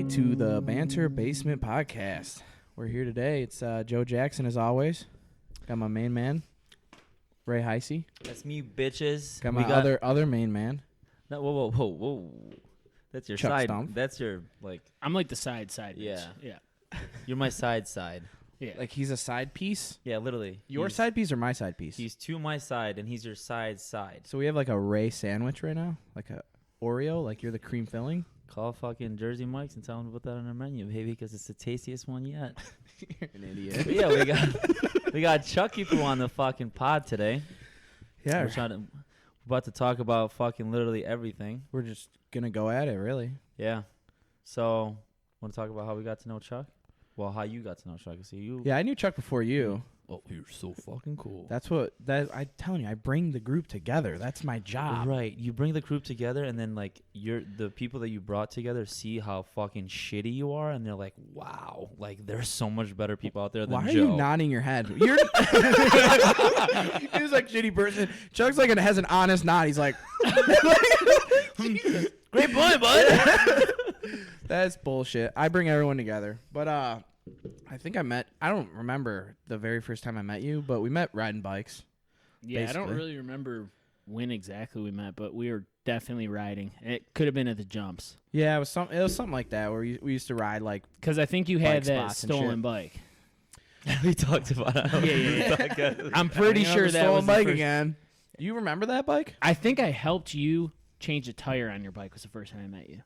to the Banter Basement Podcast. We're here today. It's Joe Jackson, as always. Got my main man, Ray Heisey. That's me, bitches. Got my other main man. No, whoa. That's your Chuck side. Stumpf. That's your, like... I'm like the side. Yeah. Yeah. You're my side. Yeah. Like he's a side piece? Yeah, literally. Your side piece or my side piece? He's to my side, and he's your side. So we have like a Ray sandwich right now? Like a Oreo? Like you're the cream filling? Call fucking Jersey Mike's and tell him to put that on our menu, baby, because it's the tastiest one yet. You're an idiot. But yeah, we got Chucky Poo on the fucking pod today. Yeah. We're about to talk about fucking literally everything. We're just going to go at it, really. Yeah. So, want to talk about how we got to know Chuck? Well, how you got to know Chuck. See you. Yeah, I knew Chuck before you. Oh, you're so fucking cool. I'm telling you, I bring the group together. That's my job. Right. You bring the group together, and then, like, the people that you brought together see how fucking shitty you are, and they're like, wow, like, there's so much better people out there than Joe. Why are you nodding your head? You're He's like shitty person. Chuck's like has an honest nod. He's like, great point, bud. That's bullshit. I bring everyone together. But I think I don't remember the very first time I met you, but we met riding bikes. Yeah, basically. I don't really remember when exactly we met, but we were definitely riding. It could have been at the jumps. Yeah, it was something like that where we used to ride like. Because I think you had bike that spots and stolen shit. bike. We talked about it. Yeah. I'm pretty sure that was stolen the bike first. again. Do you remember that bike? I think I helped you change a tire on your bike was the first time I met you.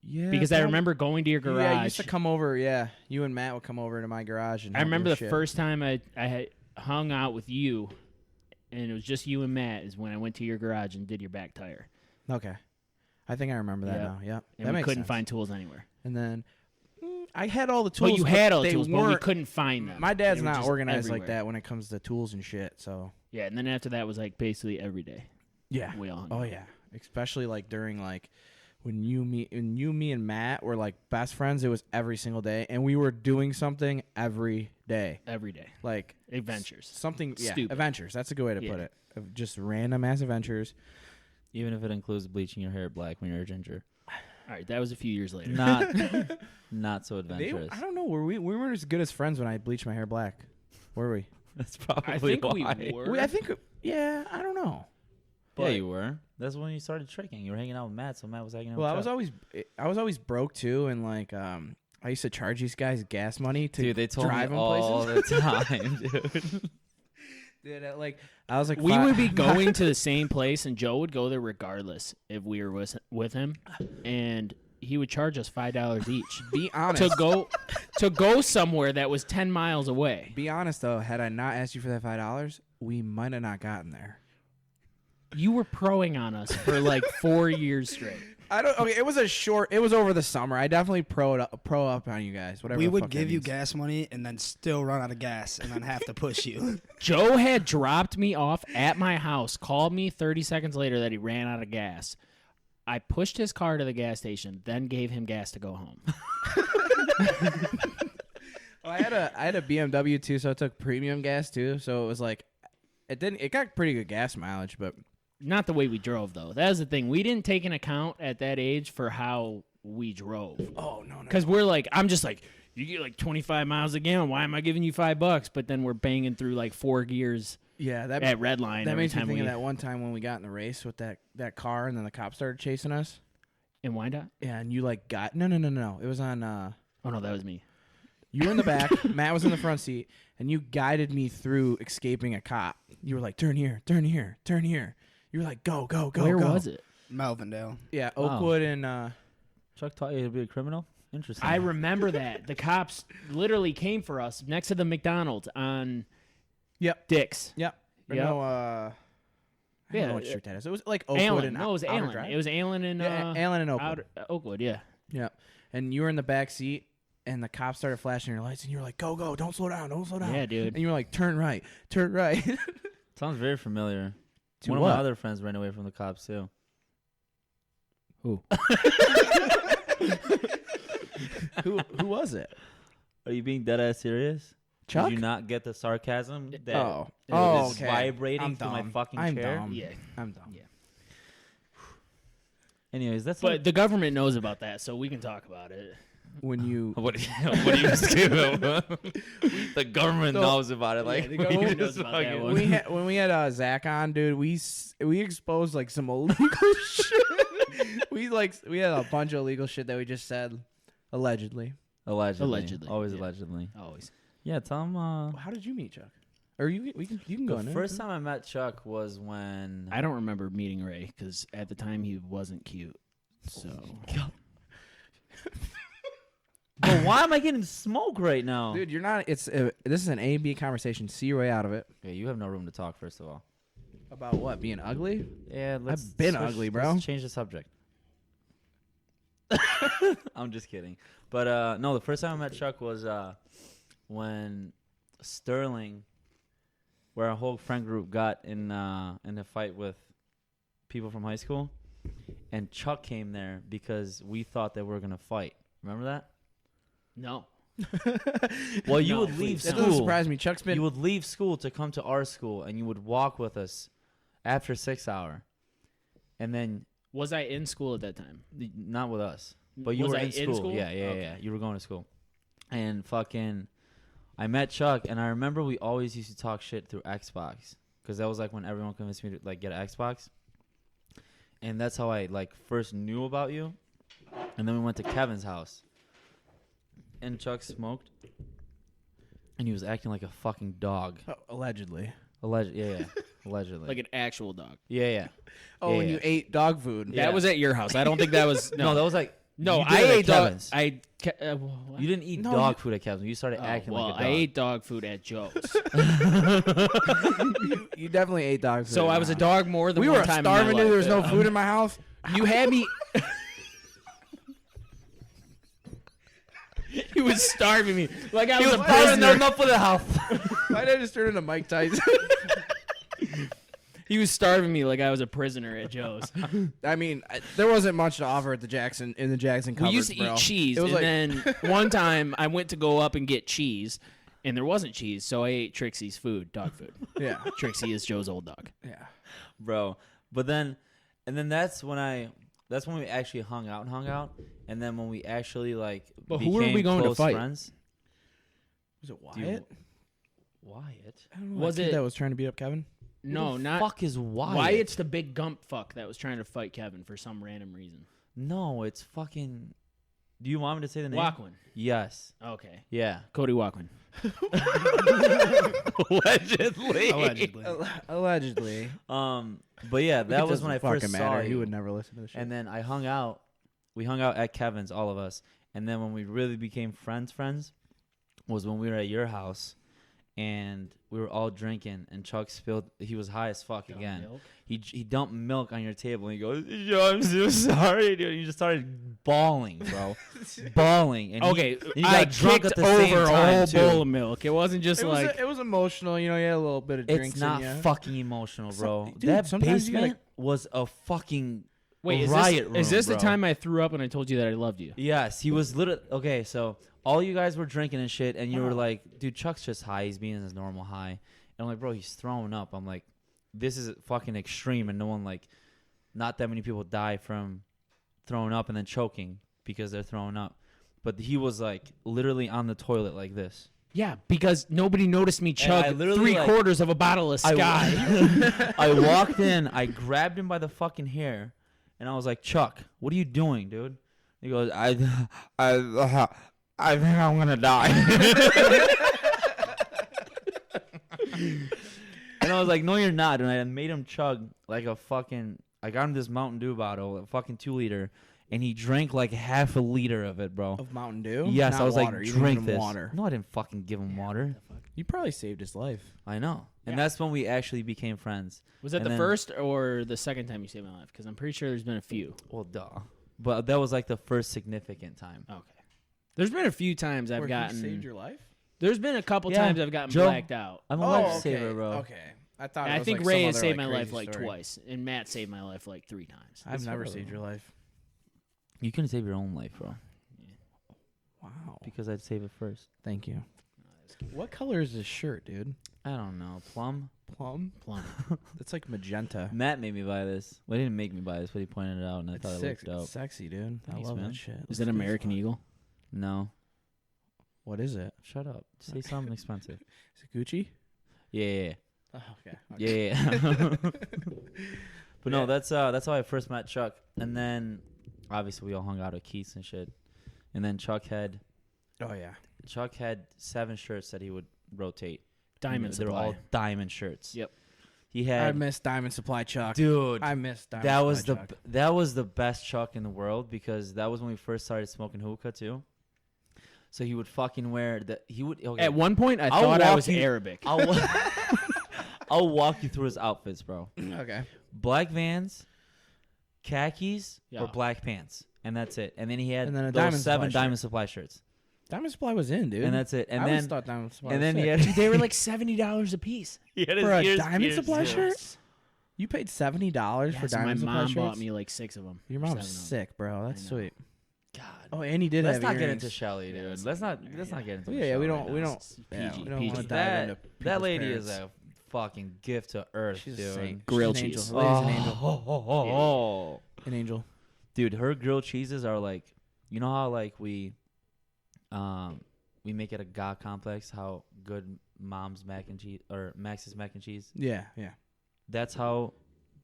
Yeah. Because I remember going to your garage. Yeah, you used to come over. Yeah, you and Matt would come over to my garage. And I remember the shit. first time I had hung out with you, and it was just you and Matt, is when I went to your garage and did your back tire. Okay. I think I remember that Yeah. now. Yeah. And that we makes couldn't sense. find tools anywhere. And then I had all the tools. Well, you but had all the they tools, but we weren't- couldn't find them. My dad's They were not just organized like everywhere. that when it comes to tools and shit. So Yeah, and then after that was like basically every day. yeah. We all hung Oh out. yeah. Especially like during like when me and Matt were like best friends. It was every single day, and we were doing something every day. Every day. Like Adventures. something. Yeah. Stupid. Adventures. That's a good way to put it. Of just random ass adventures. Even if it includes bleaching your hair black when you're a ginger. All right, that was a few years later. Not so adventurous. I don't know. We weren't as good as friends when I bleached my hair black. Were we? That's probably I think why. we were. I think. Yeah. I don't know. Yeah, But- you were. That's when you started tricking. You were hanging out with Matt, so Matt was hanging out Well, with Chuck. I was always broke too, and like I used to charge these guys gas money to Dude, they told drive me them all places. the time, dude. Dude, I was like, We would be going to the same place, and Joe would go there regardless if we were with him, and he would charge us $5 each Be honest. to go somewhere that was 10 miles away. Be honest though, had I not asked you for that $5, we might have not gotten there. You were proing on us for like 4 years straight. Okay, it was over the summer. I definitely pro up on you guys. Whatever. We the would fuck that give you means. gas money and then still run out of gas and then have to push you. Joe had dropped me off at my house, called me 30 seconds later that he ran out of gas. I pushed his car to the gas station, then gave him gas to go home. I had a BMW too, so I took premium gas too. So it was like, it got pretty good gas mileage, but Not the way we drove, though. That was the thing. We didn't take an account at that age for how we drove. oh no. Because we're like, I'm just like, you get like 25 miles a gallon. Why am I giving you $5? But then we're banging through like 4 gears Yeah, that at Redline. that every makes me time think we of that one time when we got in the race with that car, and then the cops started chasing us. in Wyandotte. Yeah, and you like got no. It was on. Oh no, that was me. You were in the back. Matt was in the front seat, and you guided me through escaping a cop. You were like, turn here, turn here, turn here. You were like, go. Where go. was it? Melvindale. Yeah, Oakwood and Chuck taught you to be a criminal? Interesting. I remember that. The cops literally came for us next to the McDonald's on Dick's. Yep. Yep. No, I don't know what street that is. It was like Oakwood Allen. and No, it was Outer Allen. Drive. It was Allen and Allen and Oakwood. Oakwood, yeah. Yeah, and you were in the back seat, and the cops started flashing your lights, and you were like, go, don't slow down. Yeah, dude. And you were like, turn right. Sounds very familiar. To One of what? my other friends ran away from the cops, too. Who? Who was it? Are you being dead ass serious? Chuck? Did you not get the sarcasm that Oh, is okay. vibrating I'm through my dumb. fucking I'm chair? dumb. Yeah. I'm dumb. Yeah. Anyways, that's But the government knows about that, so we can talk about it. When you what do you skip? The government So- knows about it. Like the government we knows just about that fucking- one. when we had Zach on, dude, we exposed like some illegal shit. we had a bunch of illegal shit that we just said allegedly. Allegedly. Always yeah. allegedly. Always. Yeah, tell him. How did you meet Chuck? Or you can go in The there. first time I met Chuck was when I don't remember meeting Ray because at the time he wasn't cute. So But why am I getting smoke right now? Dude, you're not. This is an A/B conversation. See your way out of it. Okay, you have no room to talk. First of all. About what? Being ugly? Yeah, let's I've been ugly, bro. Let's change the subject. I'm just kidding. But no, the first time I met Chuck was when Sterling, where our whole friend group got in a fight with people from high school, and Chuck came there because we thought that we were gonna fight. Remember that? no. Well, you No, would leave please That don't. doesn't school. surprise me. Chuck's been. You would leave school to come to our school, and you would walk with us after 6 hour, and then Was I in school at that time? not with us, but you Was were I in school. Yeah. Okay. You were going to school, and fucking, I met Chuck, and I remember we always used to talk shit through Xbox because that was like when everyone convinced me to like get an Xbox, and that's how I like first knew about you, and then we went to Kevin's house, and Chuck smoked, and he was acting like a fucking dog. Oh, allegedly. Yeah, allegedly. Like an actual dog. yeah. Oh, Yeah, when yeah. you ate dog food. Yeah. That was at your house. I don't think that was No, that was like No, you did I it at ate dog. Kevin's. What? You didn't eat No, dog food at Kevin's. You started Oh, acting well, like a dog. I ate dog food at Joe's. You definitely ate dog food. So at I my was a house. dog more than We one were time starving, in my dude. life. There was no food in my house. You had me. He was starving me like I was a prisoner. enough for the house. Why did I just turn into Mike Tyson? He was starving me like I was a prisoner at Joe's. I mean, there wasn't much to offer at the Jackson We cupboards, used to bro. eat cheese, It was and like then one time I went to go up and get cheese, and there wasn't cheese, so I ate Trixie's food, dog food. yeah, Trixie is Joe's old dog. yeah. Bro. But then that's when we actually hung out, and then when we actually like But who were we became going to close fight? friends. Was it Do you- Wyatt? Wyatt? I don't know. Was that kid it- that was trying to beat up Kevin? No, Who the not fuck is Wyatt? Wyatt's the big gump fuck that was trying to fight Kevin for some random reason. No, it's fucking. Do you want me to say the name? Walkwin. Yes. Okay. Yeah. Cody Walkwin. Allegedly. Allegedly. Allegedly. But yeah, that It was when I doesn't first fucking saw matter. you. He would never listen to the shit. And then we hung out at Kevin's, all of us. And then when we really became friends, was when we were at your house, and we were all drinking, and Chuck spilled. He was high as fuck again. Milk. He dumped milk on your table, and he goes, "Yo, I'm so sorry, dude." And he just started bawling, bro, bawling. And Okay, he I got drunk kicked at the same over a time, whole too. bowl of milk. It wasn't just like it was emotional. You know, you had a little bit of drinks It's not in you. fucking emotional, bro. Dude, that sometimes you basement gotta- was a fucking wait. Is riot this, room, is this the bro. time I threw up and I told you that I loved you? Yes, he was literally okay. So all you guys were drinking and shit, and you were Oh. like, "Dude, Chuck's just high. He's being his normal high." And I'm like, "Bro, he's throwing up." I'm like, "This is fucking extreme." And no one like, not that many people die from throwing up and then choking because they're throwing up. But he was like literally on the toilet like this. Yeah, because nobody noticed me I chug literally, like- 3/4 of a bottle of Sky. I walked in, I grabbed him by the fucking hair, and I was like, "Chuck, what are you doing, dude?" He goes, I think I'm gonna die." And I was like, "No, you're not." And I made him chug like a fucking. I got him this Mountain Dew bottle, a fucking 2-liter, and he drank like half a liter of it, bro. Of Mountain Dew? Yes, Not I was water. like, You didn't "Drink give him this." water. No, I didn't fucking give him water. You probably saved his life. I know, and Yeah. that's when we actually became friends. Was that And the then- first or the second time you saved my life? Because I'm pretty sure there's been a few. Well, duh. But that was like the first significant time. Okay. There's been a few times I've Where he gotten. saved your life? There's been a couple Yeah, times I've gotten Joe. blacked out. I'm a Oh, lifesaver, okay. bro. Okay. I thought And it I was think like Ray some has other, saved like, my life crazy like story. twice, and Matt saved my life like 3 times. I've never saved your life. You couldn't save your own life, bro, Wow. because I'd save it first. Thank you. What color is this shirt, dude? I don't know. Plum? Plum? Plum. That's like magenta. Matt made me buy this. Well, he didn't make me buy this, but he pointed it out, and I It's thought it sick. looked dope. It's sexy, dude. Thanks, I love man. that shit. Is it American Eagle? No, What is it? shut up. Say something expensive. Is it Gucci? Yeah. Oh, okay. Yeah. But no, Yeah. that's how I first met Chuck, and then obviously we all hung out at Keith's and shit, and then Chuck had Oh yeah. 7 shirts that he would rotate. Diamond They were Supply. all diamond shirts. Yep. He I had miss Diamond Supply Chuck. dude. I miss Diamond That Supply was Chuck. that was the best Chuck in the world because that was when we first started smoking hookah too. So he would fucking wear okay. At one point, I I'll thought I walk was you- Arabic. I'll walk you through his outfits, bro. Okay. Black Vans, khakis, Yeah. or black pants, and that's it. And then he had And then a those Diamond 7 Supply Diamond Supply shirts, Diamond Supply was in, dude. and that's it. And I always then thought Diamond Supply and was then he sick. had They were like $70 a piece. he had For a ears Diamond pierced, Supply too. shirt? You paid $70 for Yeah, so Diamond my Supply mom shirts? bought me like 6 of them. Your mom's sick, bro. That's I know. sweet. God. Oh, and he did Let's have not get earrings. into Shelly, dude. Let's not get into Yeah, we Shelly don't. right We now. don't. Yeah, PG, we don't PG. want to dive into That people's lady parents. is a fucking gift to earth, She's dude. a saint. Grilled She's an cheese. angel. Lady's an angel. Oh. An angel. Dude, her grilled cheeses are like, you know how like we make it a God complex how good mom's mac and cheese or Max's mac and cheese. Yeah, yeah. That's how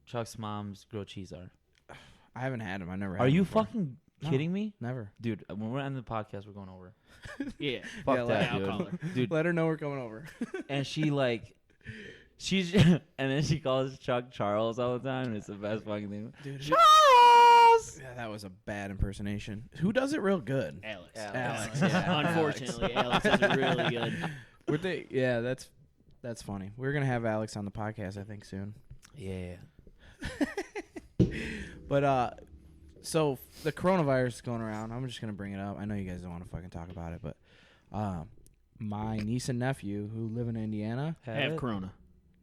Chuck's mom's grilled cheese are. I haven't had them. I never. Had Are them you before. fucking No. kidding me, Never. dude? When we're ending the podcast, we're going over. Yeah. Fuck Yeah, that, I'll call dude. her. Dude, Let her know we're coming over. and she's and then she calls Chuck Charles all the time. And it's the best fucking thing. Dude, Charles. yeah, that was a bad impersonation. Who does it real good? Alex. Alex, yeah. Unfortunately, Alex does it really good. Were they? Yeah, that's funny. We're gonna have Alex on the podcast, I think, soon. Yeah. But so the coronavirus is going around. I'm just gonna bring it up. I know you guys don't want to fucking talk about it, but my niece and nephew who live in Indiana, Have Corona.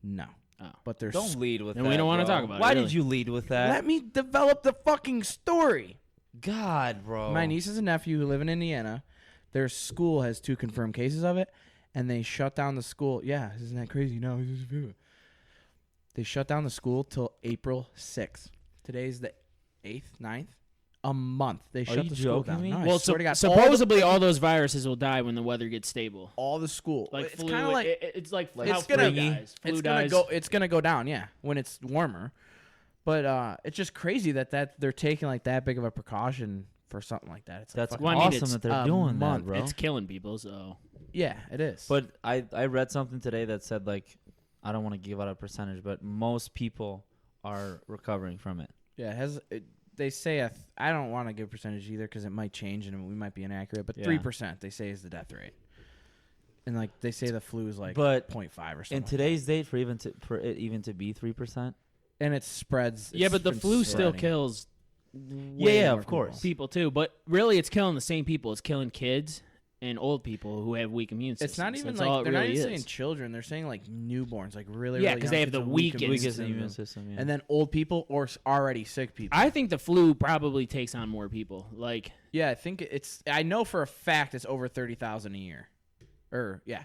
no, Oh. but they're Don't lead with Then that. we don't wanna bro. talk about it, Why really. did you lead with that? let me develop the fucking story. God, bro. My nieces and nephew who live in Indiana, their school has 2 confirmed cases of it, and they shut down the school. Yeah, isn't that crazy? No, they shut down the school till April 6th. Today's the 8th, 9th. A month. They shut you the school joking down. me? No, I Well, swear to God, supposedly all those viruses will die when the weather gets stable. all the school. Like it's flu, kind of like it's like Like how it's gonna- flu dies. Flu it's gonna dies. go. It's gonna go down. Yeah, when it's warmer. But it's just crazy that they're taking like that big of a precaution for something like that. It's like That's fucking- Well, I mean, awesome it's that they're a doing month. that, bro. It's killing people. So yeah, it is. But I read something today that said like I don't want to give out a percentage, but most people are recovering from it. yeah, it has. They say I don't want to give a percentage either because it might change and we might be inaccurate. But Yeah. 3% they say is the death rate, and like they say the flu is like But 0.5 or something. in today's date, for it even to be 3%. and it spreads. yeah, it's but the been flu still spreading. kills Way Yeah, more of course. people too. But really, it's killing the same people. It's killing kids and old people who have weak immune systems. It's not even That's like all it they're really not even is. saying children. They're saying like newborns, like really. Yeah, really 'cause young they have kids the with weak weakest Weakest immune immune system. system. Yeah. And then old people or already sick people. I think the flu probably takes on more people. Like Yeah, I think it's. I know for a fact it's over 30,000 a year, or yeah,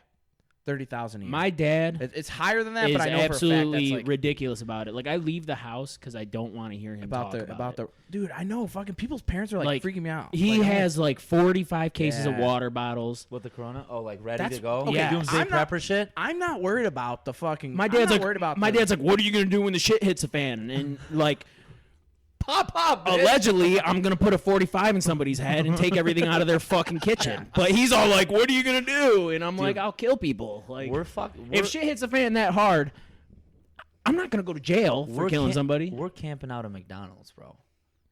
30,000 a year. my dad It's higher than that, is but I know for a fact absolutely that's like ridiculous about it. Like I leave the house because I don't want to hear him about talk the about the. it. Dude, I know. Fucking people's parents are like Like, freaking me out. He Like, has like 45 cases of Yeah. water bottles. With the corona? Oh, like ready That's- to go? okay, Yeah. Doomsday I'm not- prepper shit? I'm not worried about the fucking. My I'm dad's not like, worried about my the- dad's like, what are you gonna do when the shit hits a fan? And like, pop. allegedly, I'm gonna put a 45 in somebody's head and take everything out of their fucking kitchen. But he's all like, what are you gonna do? And I'm like, I'll kill people. Like, if shit hits a fan that hard, I'm not gonna go to jail for killing somebody. We're camping out at McDonald's, bro.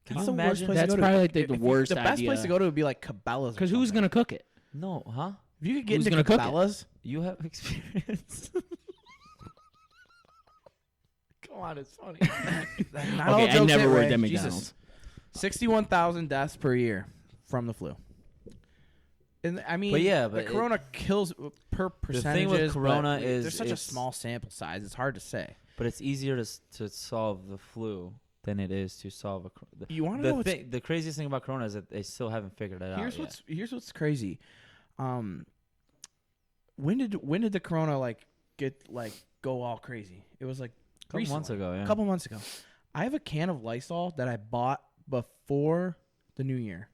Can That's you the worst imagine? place to That's go to. probably like the If you- worst The best idea. place to go to would be like Cabela's. Because who's gonna cook it? No, huh? If you could get who's into gonna cook it? Cabela's. You have experience. Come on, it's funny. Not all Okay, I jokes never hit, worked Ray. at Jesus. McDonald's. 61,000 deaths per year from the flu. And I mean, But yeah, the but corona kills per percentages. thing with corona but is there's such a it's- small sample size. It's hard to say. But it's easier to solve the flu than it is to solve a You want to know the craziest thing about corona is that they still haven't figured it out yet. here's what's crazy. When did the corona like go all crazy. It was like A couple months ago, yeah. A couple months ago. I have a can of Lysol that I bought before the new year.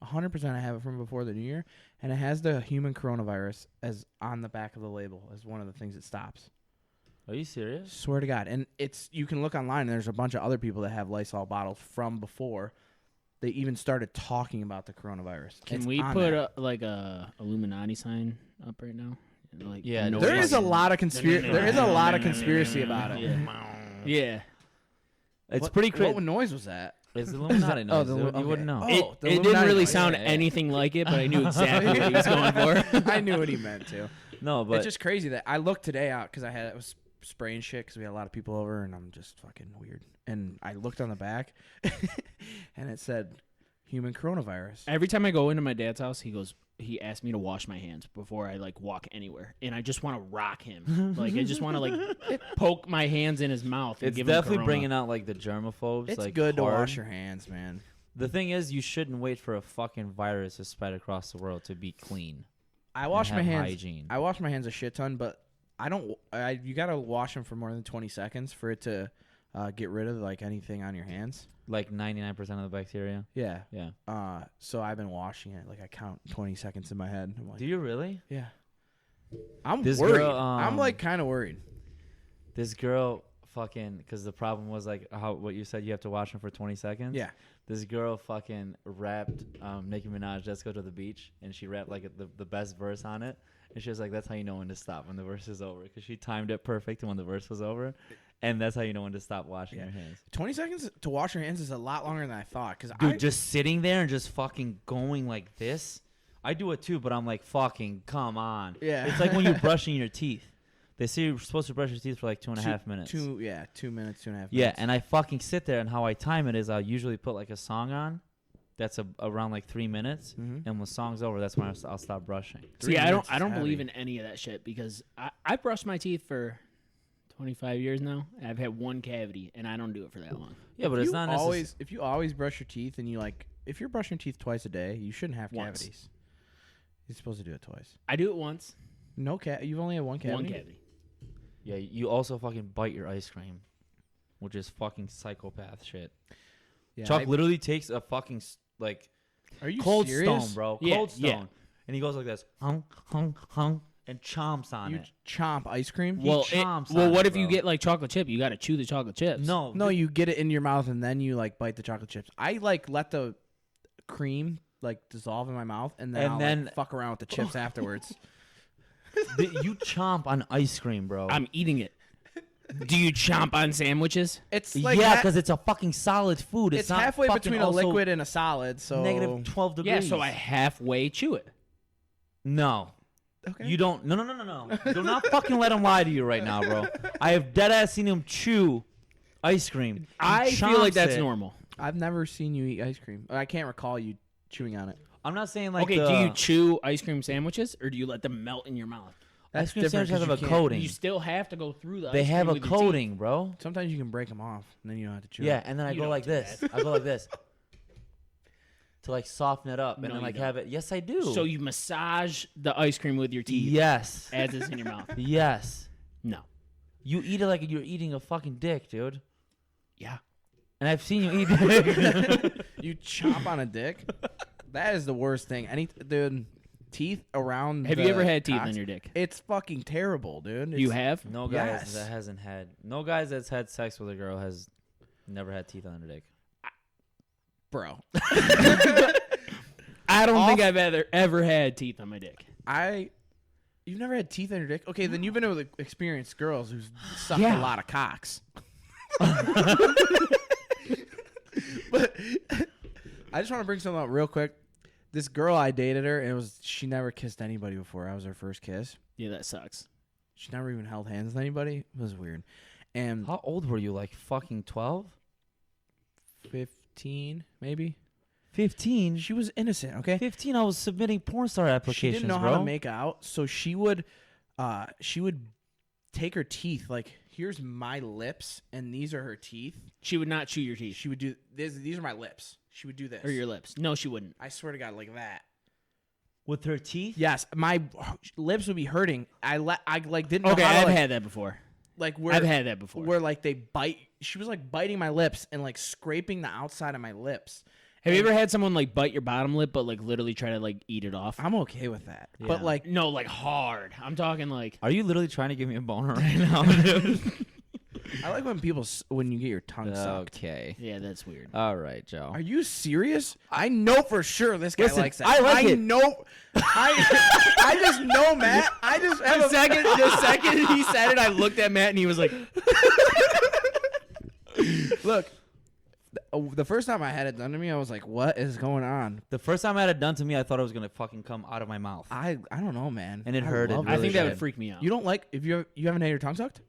100% I have it from before the new year, and it has the human coronavirus as on the back of the label as one of the things it stops. Are you serious? Swear to God. And you can look online, and there's a bunch of other people that have Lysol bottles from before they even started talking about the coronavirus. Can we put a Illuminati sign up right now? Like, Yeah, no there is a fucking- lot of conspiracy. There is a lot of conspiracy about it. Yeah. It's pretty crazy. What noise was that? It's the Illuminati noise. the- dude. okay. You wouldn't know. Oh, It the didn't Illuminati really noise. sound Yeah. anything like it, but I knew exactly what he was going for. I knew what he meant to. No, but It's just crazy that I looked today out because I was spraying shit because we had a lot of people over, and I'm just fucking weird. And I looked on the back, and it said human coronavirus. Every time I go into my dad's house, he asked me to wash my hands before I walk anywhere, and I just want to rock him. I just want to poke my hands in his mouth. And it's give him definitely corona. bringing out the germaphobes. It's like, good to hard. wash your hands, man. The thing is, you shouldn't wait for a fucking virus to spread across the world to be clean. I wash and my have hands. Hygiene. I wash my hands a shit ton, but I don't. You gotta wash them for more than 20 seconds for it to get rid of anything on your hands. Like 99% of the bacteria. Yeah. Yeah. So I've been washing it. I count 20 seconds in my head. I'm like, Do you really? yeah. I'm This worried. girl, I'm kind of worried. This girl fucking, because the problem was what you said, you have to wash them for 20 seconds. Yeah. This girl fucking rapped Nicki Minaj, Let's Go to the Beach, and she rapped the best verse on it. And she was like, that's how you know when to stop, when the verse is over. Because she timed it perfect when the verse was over. And that's how you know when to stop washing your hands. 20 seconds to wash your hands is a lot longer than I thought. Dude, just sitting there and just fucking going like this. I do it too, but I'm like, fucking come on. Yeah. It's like when you're brushing your teeth. They say you're supposed to brush your teeth for 2.5 minutes. 2 minutes, 2.5 minutes. Yeah, and I fucking sit there, and how I time it is I'll usually put a song on that's around 3 minutes, and when the song's over, that's when I'll stop brushing. See, I don't believe in any of that shit because I brushed my teeth for 25 years now. And I've had one cavity, and I don't do it for that long. Yeah, but it's not necessarily. If you always brush your teeth and if you're brushing your teeth twice a day, you shouldn't have Once. cavities. You're supposed to do it twice. I do it once. No you've only had one cavity? One cavity. Yeah, you also fucking bite your ice cream, which is fucking psychopath shit. Yeah, Chuck literally takes a fucking are you Cold serious? Stone, bro. Yeah, Cold Stone. yeah. And he goes like this, hung, hung, hung, and chomps on You it. chomp ice cream? chomps well, on what it, if you bro. get chocolate chip? You got to chew the chocolate chips. No, you get it in your mouth and then you bite the chocolate chips. I let the cream dissolve in my mouth and then I'll fuck around with the chips afterwards. You chomp on ice cream, bro. I'm eating it. Do you chomp on sandwiches? It's yeah, because it's a fucking solid food. it's not halfway fucking between a also liquid and a solid. So negative 12 degrees. Yeah, so I halfway chew it. No. Okay. You don't. No. Do not fucking let him lie to you right now, bro. I have dead ass seen him chew ice cream. I feel like that's normal. I've never seen you eat ice cream. I can't recall you chewing on it. I'm not saying Okay, do you chew ice cream sandwiches or do you let them melt in your mouth? ice cream different sandwiches 'cause have you a can't- coating. You still have to go through the They ice have cream a with your teeth. coating, bro. Sometimes you can break them off and then you don't have to chew. Yeah, and then I You go don't like do this. that. I go like this to soften it up, and No, then you don't. have it. Yes, I do. So you massage the ice cream with your teeth yes, as it's in your mouth. yes. No. You eat it like you're eating a fucking dick, dude. Yeah. And I've seen you eat dick. You chomp on a dick? That is the worst thing. Dude, teeth around. Have you ever had teeth on your dick? It's fucking terrible, dude. You have? No guys Yes. that hasn't had. No guys that's had sex with a girl has never had teeth on their dick. Bro. I don't think I've ever had teeth on my dick. You've never had teeth on your dick? Okay, then you've been with experienced girls who's sucked Yeah. a lot of cocks. But I just want to bring something up real quick. This girl, I dated her, and she never kissed anybody before. I was her first kiss. Yeah, that sucks. She never even held hands with anybody. It was weird. And How old were you? Like fucking 12? 15, maybe. 15? She was innocent, okay? 15, I was submitting porn star applications, She didn't know bro. how to make out, so she would take her teeth, here's my lips, and these are her teeth. She would not chew your teeth. She would do this. These are my lips. She would do this. Or your lips. No, she wouldn't. I swear to God, like that. With her teeth? Yes, my lips would be hurting. I like didn't know Okay, how to, I've like, had that before. like where I've had that before. where like they bite. She was like biting my lips and like scraping the outside of my lips. Have you ever had someone like bite your bottom lip, but like literally try to like eat it off? I'm okay with that, Yeah. but like No, like hard. I'm talking like. Are you literally trying to give me a boner right now, dude? I like when when you get your tongue sucked. Okay. Yeah, that's weird. All right, Joe. Are you serious? I know for sure this guy Listen, likes that. I like it. know. I just know, Matt. I just have The second he said it, I looked at Matt and he was like, look. The first time I had it done to me, I was like, "What is going on?" The first time I had it done to me, I thought it was gonna fucking come out of my mouth. I don't know, man. And it I hurted love I really think that bad. would freak me out. You don't like if you haven't had your tongue sucked?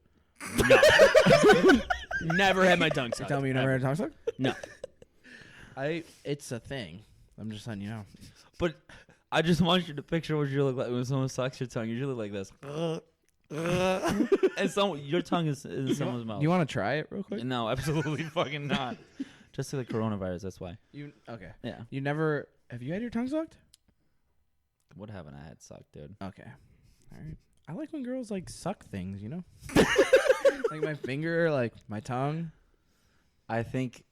Never had my tongue You sucked. tell me you never had your tongue sucked? No. It's a thing. I'm just letting you know. But I just want you to picture what you look like when someone sucks your tongue. You usually like this. And your tongue is in someone's mouth. You want to try it real quick? No, absolutely fucking not. Just to the coronavirus, that's why. Okay? Yeah. You never have you had your tongue sucked? What haven't I had sucked, dude? Okay. All right. I like when girls like suck things, you know? Like my finger, like my tongue. I think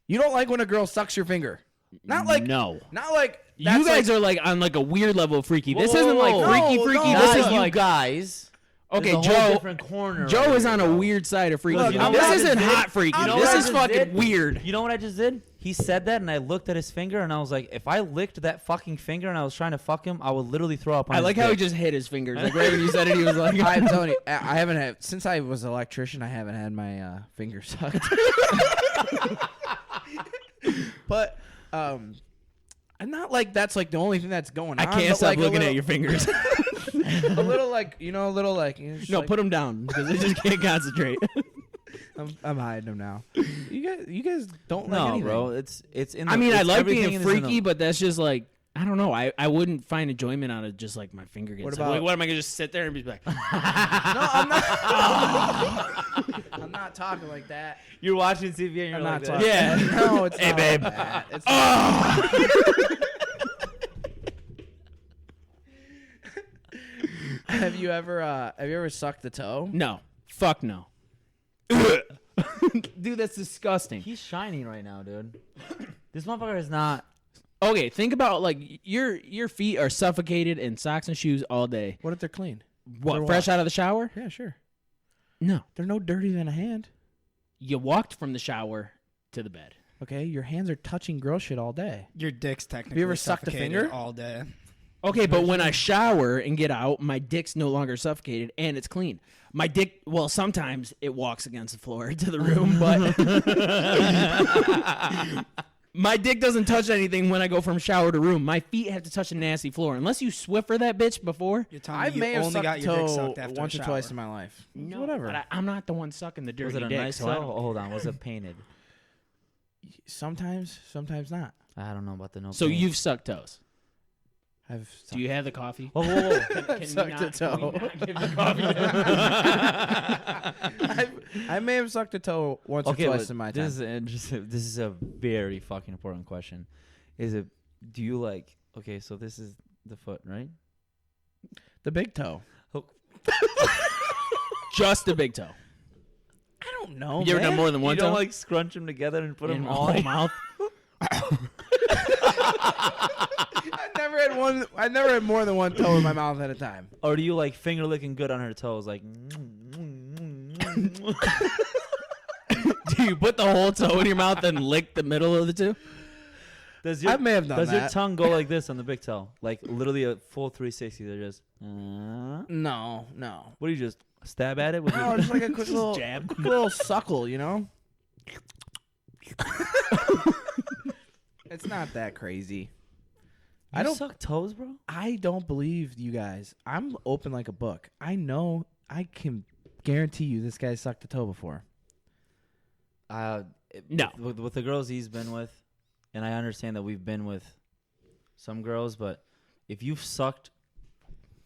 You don't like when a girl sucks your finger. Not like No. Not like You guys are like on like a weird level of freaky. This isn't like whoa. freaky, No, freaky. no. This not is you like guys. okay, There's a whole Joe. different corner. Joe right is here, on a bro. weird side of freaky. Look, you know This what I isn't just did? hot freaky. You know This what I is just fucking did? weird. You know what I just did? He said that, and I looked at his finger, and I was like, if I licked that fucking finger and I was trying to fuck him, I would literally throw up on I his like how he dick. just hit his fingers. Like right when you said it, he was like, I'm telling you, I haven't had since I was an electrician. I haven't had my finger sucked. But I'm not like that's like the only thing that's going on. I can't but, stop like, looking at your fingers. A little like a little like just No, like, put them down because I just can't concentrate. I'm hiding them now. You guys don't like No, anything. bro, it's in. The, I mean, I it's like everything being is in the- freaky, but that's just like I don't know. I wouldn't find enjoyment out of just like my finger gets. What Like, about- what am I gonna just sit there and be like? No, I'm not. I'm not talking like that. You're watching TV and you're I'm like, not talking. Yeah. No, it's Hey, not babe. like that. It's Have you ever sucked a toe? No, fuck no. Dude, that's disgusting. he's shining right now, dude. This motherfucker is not. Okay, think about like your feet are suffocated in socks and shoes all day. What if they're clean? What, They're fresh washed. out of the shower? Yeah, sure. No. They're no dirtier than a hand. You walked from the shower to the bed. Okay, your hands are touching girl shit all day. Your dick's technically ever sucked a suffocated finger? all day. Okay, but when I shower and get out, my dick's no longer suffocated and it's clean. My dick, well, sometimes it walks against the floor to the room, but my dick doesn't touch anything when I go from shower to room. My feet have to touch a nasty floor. Unless you Swiffer that bitch before. You're telling I me may you have only sucked got a your dick toe sucked after once a or shower. twice in my life. No, Whatever. but I'm not the one sucking the dirty Was it a dick. nice so toe? I don't- Oh, hold on, was it painted? Sometimes not. I don't know about the no. So paint. you've sucked toes. I've Do you have the coffee? Whoa, whoa, whoa. Can sucked we a toe. Can we not give the coffee I may have sucked a toe once or twice in my time. This is interesting. This is a very fucking important question. Is it? Do you like? Okay, so this is the foot, right? The big toe. Just the big toe. I don't know. You ever done more than one You don't toe? like scrunch them together and put in them the all whole mouth? I never had more than one toe in my mouth at a time. Or do you like finger licking good on her toes? Like, Do you put the whole toe in your mouth and lick the middle of the two? I may have done does your that. tongue go like this on the big toe? Like literally a full 360. They're just. No. What do you just stab at it with No, your just like a quick little jab. quick little suckle, you know? It's not that crazy. I don't suck toes, bro. I don't believe you guys. I'm open like a book. I know. I can guarantee you this guy sucked a toe before. No. With the girls he's been with, and I understand that we've been with some girls, but if you've sucked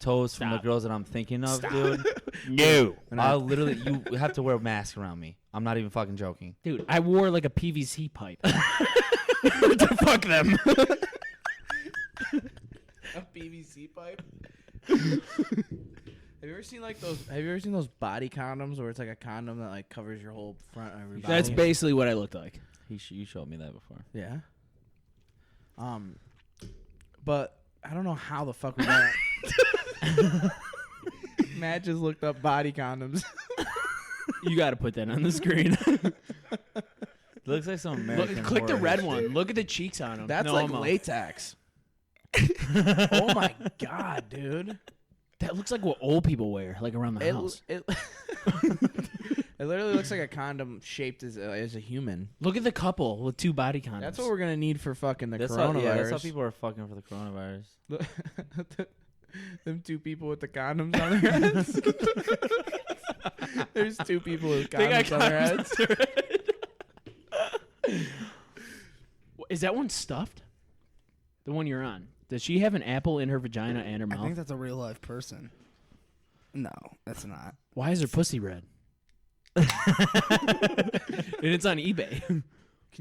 toes from the Stop. girls that I'm thinking of, dude, No. I'll literally you have to wear a mask around me. I'm not even fucking joking. Dude, I wore like a PVC pipe. To fuck them. A PVC pipe. Have you ever seen like those? Have you ever seen those body condoms where it's like a condom that like covers your whole front of your body? That's basically what I looked like. You showed me that before. Yeah. But I don't know how the fuck we got. Matt just looked up body condoms. You got to put that on the screen. Looks like some American. Click the horror red shit. one. Look at the cheeks on him. That's No like homo. latex. Oh my god, dude! That looks like what old people wear, like around the house. It literally looks like a condom shaped as a human. Look at the couple with 2 body condoms. That's what we're gonna need for fucking the That's coronavirus. how, that's how people are fucking for the coronavirus. Them 2 people with the condoms on their heads. There's 2 people with condoms on their heads. Is that one stuffed? The one you're on. Does she have an apple in her vagina and her I mouth? think that's a real life person. No, that's not. Why is her pussy red? And it's on eBay. Can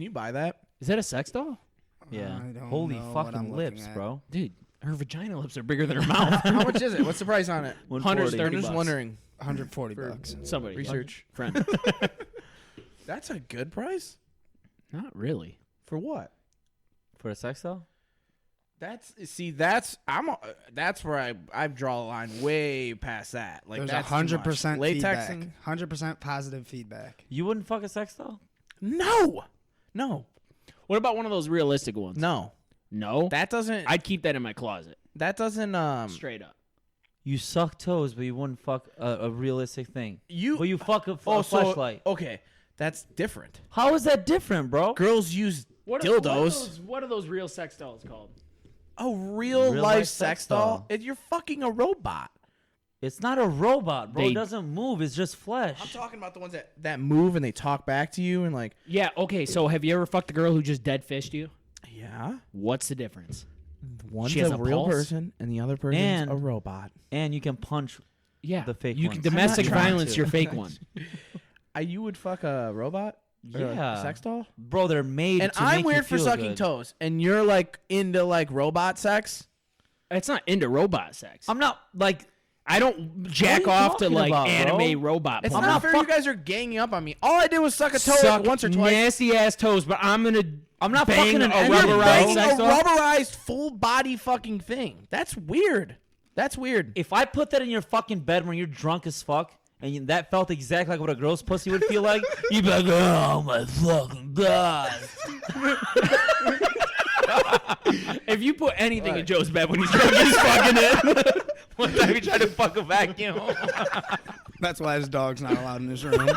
you buy that? Is that a sex doll? Yeah. I don't Holy know what I'm fucking looking lips, at. bro. Dude, her vagina lips are bigger than her mouth. How much is it? What's the price on it? 130 I'm just bucks. wondering. 140 For bucks. Somebody. Research. Friend. That's a good price. Not really. For what? For a sex doll? That's where I draw a line way past that. Like There's that's too 100% much. Latex feedback. 100% positive feedback. You wouldn't fuck a sex doll? no. What about one of those realistic ones? No. That doesn't I'd keep that in my closet. that doesn't Straight up. You suck toes, but you wouldn't fuck a realistic thing. But you fuck a so fleshlight. okay. That's different. How is that different, bro? Girls use dildos. What are those real sex dolls called? A real Real life life sex sex doll. doll. You're fucking a robot. It's not a robot, bro. They- It doesn't move. It's just flesh. I'm talking about the ones that move and they talk back to you and like Yeah, okay, so have you ever fucked a girl who just dead fished you? yeah. What's the difference? One's She has a a real pulse? person and the other person's And- a robot. And you can punch. Yeah. The fake you ones. can domestic I'm not trying violence to. your fake one. You would fuck a robot? Or a Yeah. sex doll? Bro, they're made And to I'm make weird you for feel sucking good. toes and you're like into like robot sex? It's not into robot sex. I'm not like. I don't jack you off to talking like about, bro? anime robot It's porn. not fair you guys are ganging up on me. All I did was suck a toe Suck once or twice. nasty ass toes, but I'm not fucking bang an a enemy, You're bro. rubberized banging sex a doll. rubberized full body fucking thing. That's weird. That's weird. If I put that in your fucking bed when you're drunk as fuck, and that felt exactly like what a girl's pussy would feel like, you'd be like, oh my fucking god. If you put anything in Joe's bed when he's drunk, he's fucking it. One time he tried to fuck a vacuum. That's why his dog's not allowed in his room.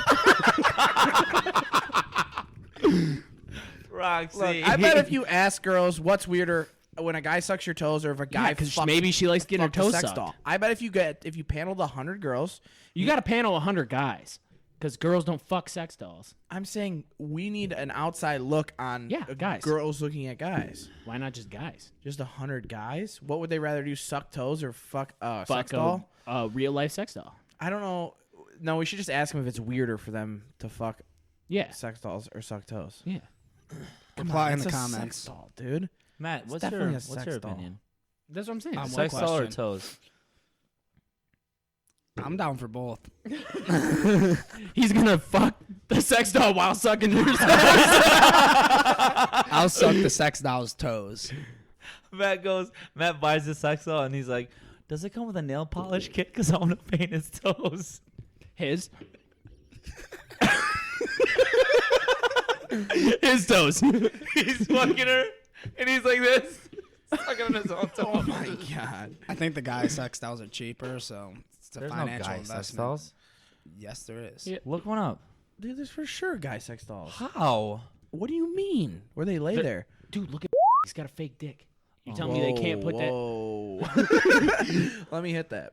Roxy. Look, I bet if you ask girls what's weirder when a guy sucks your toes or if a guy because fucks maybe she likes getting her fucked a toes sex sucked. doll. I bet if you paneled 100 girls, You got to panel 100 guys because girls don't fuck sex dolls. I'm saying we need an outside look on guys. girls looking at guys. Why not just guys? Just 100 guys? What would they rather do? Suck toes or fuck sex Fuck doll? a real life sex doll. I don't know. No, we should just ask them if it's weirder for them to fuck Yeah. sex dolls or suck toes. Yeah. Reply in It's the a comments. sex doll, dude. Matt, what's definitely your a sex doll. opinion? That's what I'm saying. One Sex doll or question. toes? I'm down for both. He's going to fuck the sex doll while sucking her toes. I'll suck the sex doll's toes. Matt buys the sex doll and he's like, does it come with a nail polish kit? Because I want to paint his toes. His. His toes. He's fucking her and he's like this. Sucking on his own toe. Oh my god. I think the guy sex dolls are cheaper, so it's a There's no financial guy investment. sex dolls. Yes, there is. Yeah. Look one up. Dude, there's for sure guy sex dolls. How? What do you mean? Where they lay there? Dude, look at he's got a fake dick. You telling me they can't put that? Whoa. Let me hit that.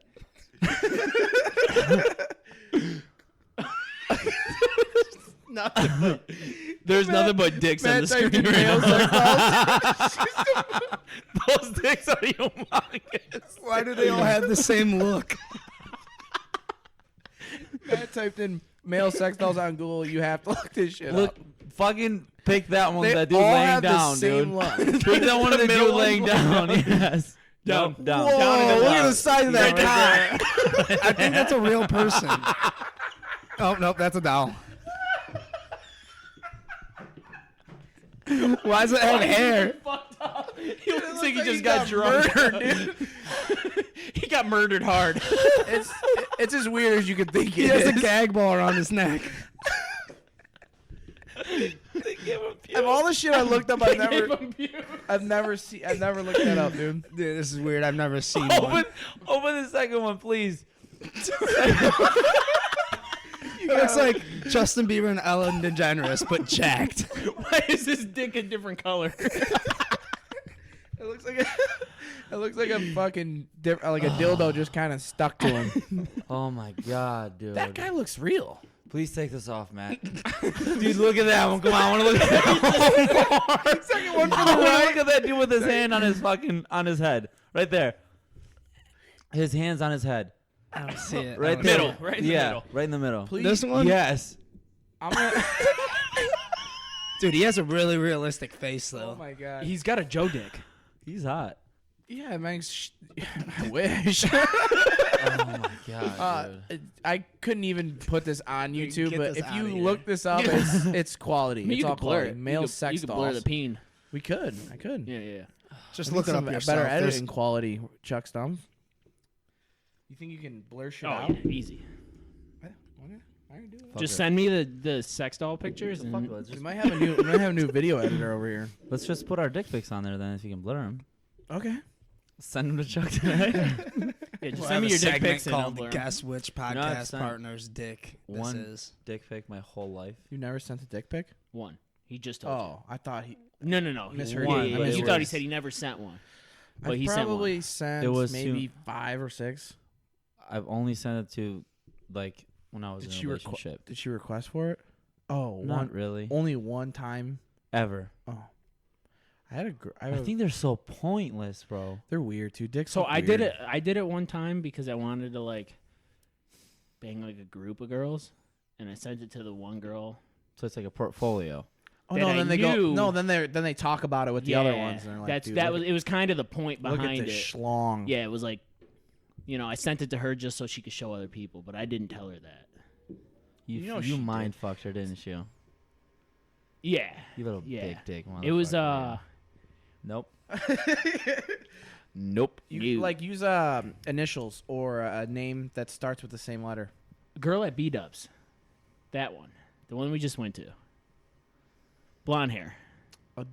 There's nothing but dicks on the screen right male now. sex dolls. Those dicks are humongous. Why do they all have the same look? Matt typed in male sex dolls on Google. You have to look this shit Look, up. fucking pick that one. They that dude all laying have down, the same dude. look. Pick that one of the middle dude laying one's down. Yes. Down. Whoa, Down and then look at left. the size of that cock. I think that's a real person. Oh, nope, that's a doll. Why does it have hair? He looks like he just got drunk. murdered, dude. He got murdered hard. It's as weird as you could think He it has a is. gag ball around his neck. Of all the shit I looked up, I've never looked that up, dude. Dude, this is weird. I've never seen one. Open the second one, please. It looks like Justin Bieber and Ellen DeGeneres, but jacked. Why is his dick a different color? It looks like a fucking like a dildo just kind of stuck to him. Oh my god, dude. That guy looks real. Please take this off, Matt. Dude, look at that one. Come on, I want to look at that one more. Second one I want to look at that dude with his hand on his head. Right there. His hand's on his head. I don't see it. Right I don't there. see Middle, right in the Yeah, middle. right in the middle. Please. This one? Yes. I'm gonna. it. Dude, he has a really realistic face, though. Oh my god. He's got a Joe dick. He's hot. Yeah, man. I wish. Oh my god, dude. I couldn't even put this on You YouTube, get but this if outta you here. look this up, it's quality. I mean, It's you all could blur quality. it. Male you sex could dolls. blur the peen. We could. I could. Yeah. Just I look need it up some yourself. better There's- editing quality, Chuck Stumpf. You think you can blur shit Oh, out? yeah, easy. I can do it. Fuck Just it. send me the sex doll pictures. Fuck And it, let's We just- might have a new video editor over here. Let's just put our dick pics on there then if you can blur them. Okay. Send them to Chuck tonight. yeah, just We'll send have me a your dick segment pics and I'll called blur 'em. Guess Which I've Podcast sent Partner's Dick this one is. dick pic my whole life. You never sent a dick pic? One. He just told you. Oh, I thought he. No. Misheard Yeah, you. yeah, But yeah. it You thought he was- said he never sent one. But I he sent one. probably sent It was maybe 5 or 6. I've only sent it to like when I was Did in she a relationship. Did she request for it? Oh, Not really. only one time. Ever. Oh, I had a. I think they're so pointless, bro. they're weird too. Dicks. So look I did weird. it. I did it one time because I wanted to like bang like a group of girls, and I sent it to the one girl. So it's like a portfolio. Oh that no, I then they go. knew- No, then they talk about it with the other ones. And they're like, dude, that look was. It was kind of the point look behind at it. this schlong. Yeah, it was like, I sent it to her just so she could show other people, but I didn't tell her that. You know You she mind fucked her, didn't you? Yeah, You little Yeah. big dick. it was motherfucker, Nope. Nope. You like use initials or a name that starts with the same letter. girl at B-Dubs, that one, the one we just went to, blonde hair,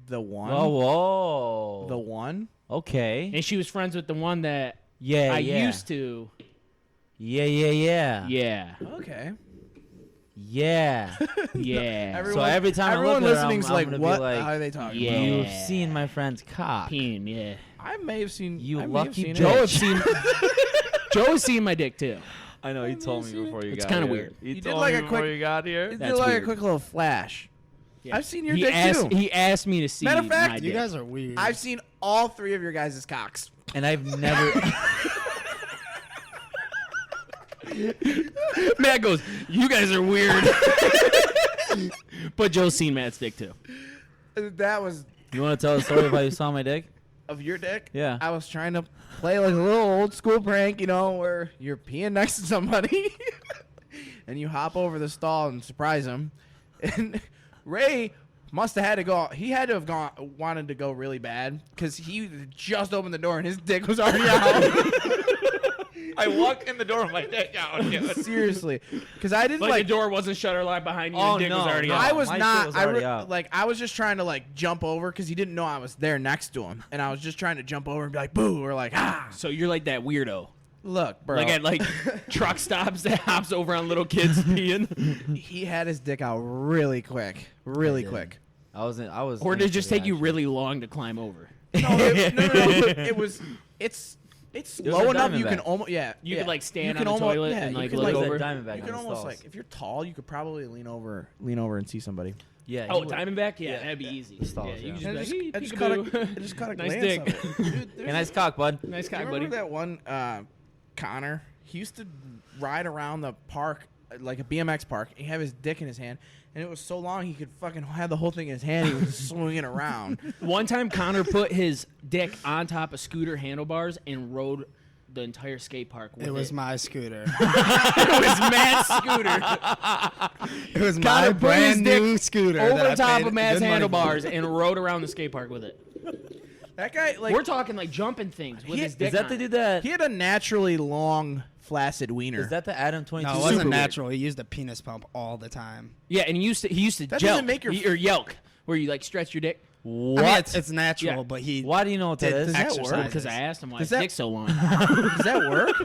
The one. Whoa, whoa. The one. Okay. and she was friends with the one that Yeah, I yeah. used to. Yeah, yeah, yeah. Yeah, Okay. Yeah. yeah. So every time I everyone look at her, listening's I'm like, gonna be what? like, How are they talking? Yeah. about? You've seen my friend's cock. Peen, yeah. I may have seen. You I may have lucky seen it. Joe has seen. Joe has seen my dick too. I know, you told me before you It's got kinda here. weird. You did told like me a before quick- you got here. It did That's like weird. a quick little flash. Yeah. I've seen your he dick asked, too. He asked me to see. Matter of fact, my You dick. guys are weird. I've seen all 3 of your guys' cocks. And I've never... Matt goes, "You guys are weird." But Joe's seen Matt's dick too. That was You want to tell the story of how you saw my dick? of your dick. Yeah. I was trying to play like a little old school prank, where you're peeing next to somebody, and you hop over the stall and surprise him. And Ray must have had to go. He had to have wanted to go really bad because he just opened the door and his dick was already out. I walked in the door with my dick out. Seriously, because I didn't Like, like. the door wasn't shut or locked behind you. Oh, and dick was no, already no. out. I was my shit not. was already out. I was just trying to like jump over because he didn't know I was there next to him, and I was just trying to jump over and be like, "Boo!" or like, "Ah." So you're like that weirdo, Look, bro. like at like truck stops that hops over on little kids peeing. He had his dick out really quick, really I did. quick. I was. Or did it just take you really? really long to climb over? No, it was. It's was low a enough. You Diamondback. can almost. Yeah. You yeah. could like stand You on can the toilet and you like could, look like over. that Diamondback You on can the almost stalls. like if you're tall, you could probably lean over and see somebody. Yeah. Oh, you would. Diamondback? Yeah, that'd be easy. Stalls, yeah, you yeah. can I just be like, I hey, just caught peekaboo. I just caught a Nice glance dick. of it. Dude, Hey, nice cock, bud. Nice do you cock, remember buddy. that one Connor? He used to ride around the park like a BMX park. He had his dick in his hand, and it was so long he could fucking have the whole thing in his hand. He was swinging it around. One time, Connor put his dick on top of scooter handlebars and rode the entire skate park with it. It was my scooter. It was Matt's scooter. It was Connor my put his brand new dick scooter. over that I top paid of Matt's good money for. handlebars and rode around the skate park with it. That guy, like, We're talking like jumping things with his dick. Is that on the it. dude that? he had a naturally long, flaccid wiener. Is that the Adam 22? No, it wasn't natural. He used a penis pump all the time. Yeah, and he used to That jelk, doesn't make your- or yelk, where you like stretch your dick. What? I mean, it's natural, Yeah. but he Why do you know what that did is? Does that work? exercises. Because I asked him why Does his that- dick's so long. Does that work?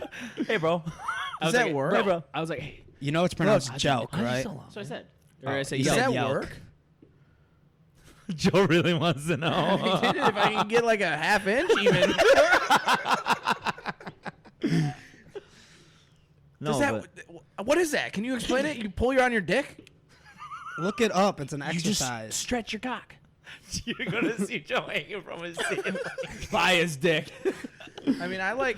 Hey, bro. Does that work? Hey, bro. I was like, hey. You know it's pronounced Look, joke, right? So I said. Or I said, he Does said that yelk. work? Joe really wants to know. If I can get like a half inch, even. No, Does that, what is that? Can you explain it? You pull your on your dick? Look it up. It's an you just exercise. stretch your cock. you're gonna see Joe hanging from his ceiling. By his dick. I mean, I like.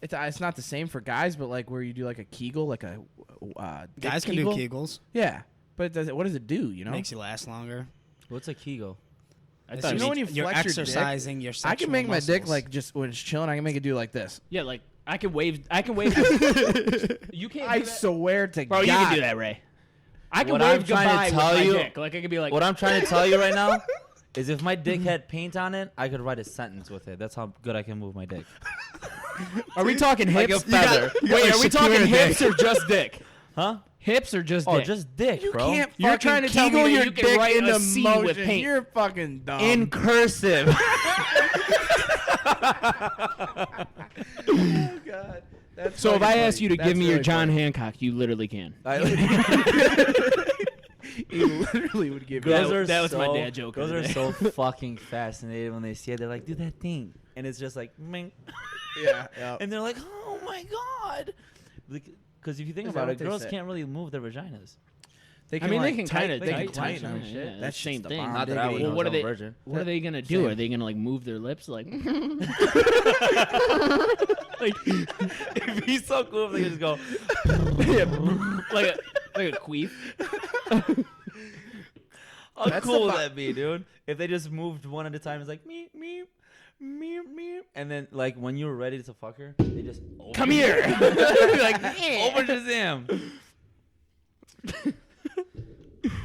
It's not the same for guys, but like where you do like a Kegel, like a dick Guys can Kegel. do Kegels. Yeah, but what does it do? You know, Makes you last longer. What's a Kegel? I So thought you know when you You're flex your dick? exercising your sexual I can make my dick muscles. like just when it's chilling. I can make it do like this. yeah, like I can wave. You can't. I do that. swear to Bro, God. you can do that, Ray. I can What I'm wave trying to goodbye with tell my you- dick. Like I could be like, What I'm trying to tell you right now is if my dick had paint on it, I could write a sentence with it. That's how good I can move my dick. are we talking Like hips? a feather. You got Wait, like are we Shakira talking hips dick. or just dick? Huh? Hips or just Oh, dick? just dick, You bro. can't You're fucking trying to tell me Kegel that your you can dick write a into C motion. with paint. You're fucking dumb. In cursive. Oh God. That's So if fucking I asked funny. you to That's give me your really John funny. Hancock, you literally can. He literally would give you. That- that was my dad joke Girls of the are day. so fucking fascinated when they see it. They're like, do that thing. And it's just like, ming. Yeah. Yeah. And they're like, oh my God. Because if you think Is that about what it, they girls say? can't really move their vaginas. They I mean, like, they can tight- kind of they can tighten them. Yeah, That's that's same the thing. bomb. Not that I would Well, know. what are I'm a they- virgin. What are they gonna do? Same. Are they gonna like move their lips like? Like, it'd be so cool if they just go. like a queef. How That's cool the would vi- that be, dude? If they just moved one at a time, it's like meep meep meep meep, and then like when you were ready to fuck her, they just open Come here. like open Shazam.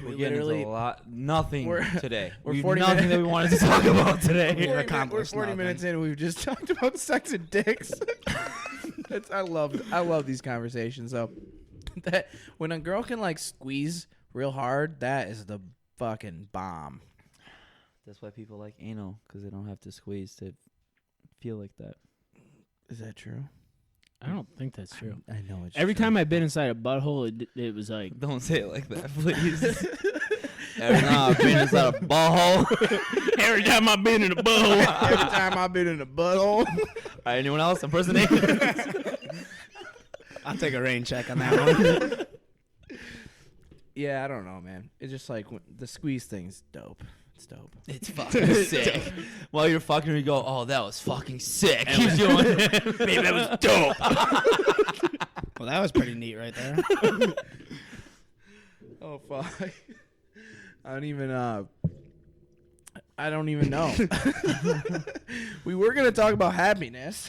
We're getting literally- into a lot. Nothing we're- today. we're We've 40 nothing minutes- that we wanted to talk about today. We're We're accomplished 40 nothing. minutes in. We've just talked about sex and dicks. I love these conversations. So that when a girl can like squeeze real hard, that is the fucking bomb. That's why people like anal, because they don't have to squeeze to feel like that. Is that true? I don't think that's true. I know it's Every true. time I've been inside a butthole, it was like Don't say it like that, please. Every time I've been inside a butthole. every time I've been in a butthole. Every time I've been in a butthole. Anyone else impersonating? I'll take a rain check on that one. Yeah, I don't know, man. It's just like the squeeze thing's dope. It's dope. It's fucking sick. While you're fucking, you go, "Oh, that was fucking sick." Keep doing it. Baby, that was dope. Well, that was pretty neat right there. Oh fuck. I don't even know. We were gonna talk about happiness.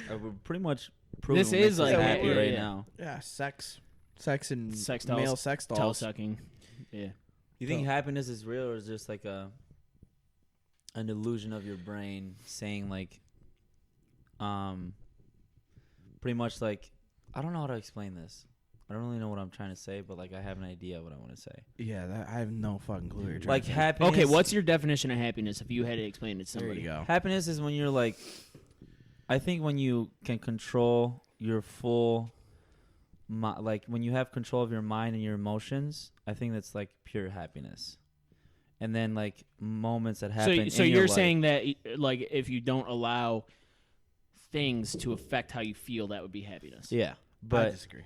We're pretty much proving This what makes is us like- happy yeah, right yeah. now. Yeah, sex and Sex dolls. male sex Toe dolls. sucking. Yeah. You think So- happiness is real, or is just like an illusion of your brain saying like, pretty much like, I don't know how to explain this. I don't really know what I'm trying to say, but like I have an idea what I want to say. Yeah, I have no fucking clue what you're trying Like to say. happiness. Okay, what's your definition of happiness if you had to explain it to There somebody? you go. Happiness is when you're like, I think when you can control your full, like when you have control of your mind and your emotions, I think that's like pure happiness. And then like moments that happen. So in your you're life. saying that like if you don't allow things to affect how you feel, that would be happiness. Yeah, I but disagree.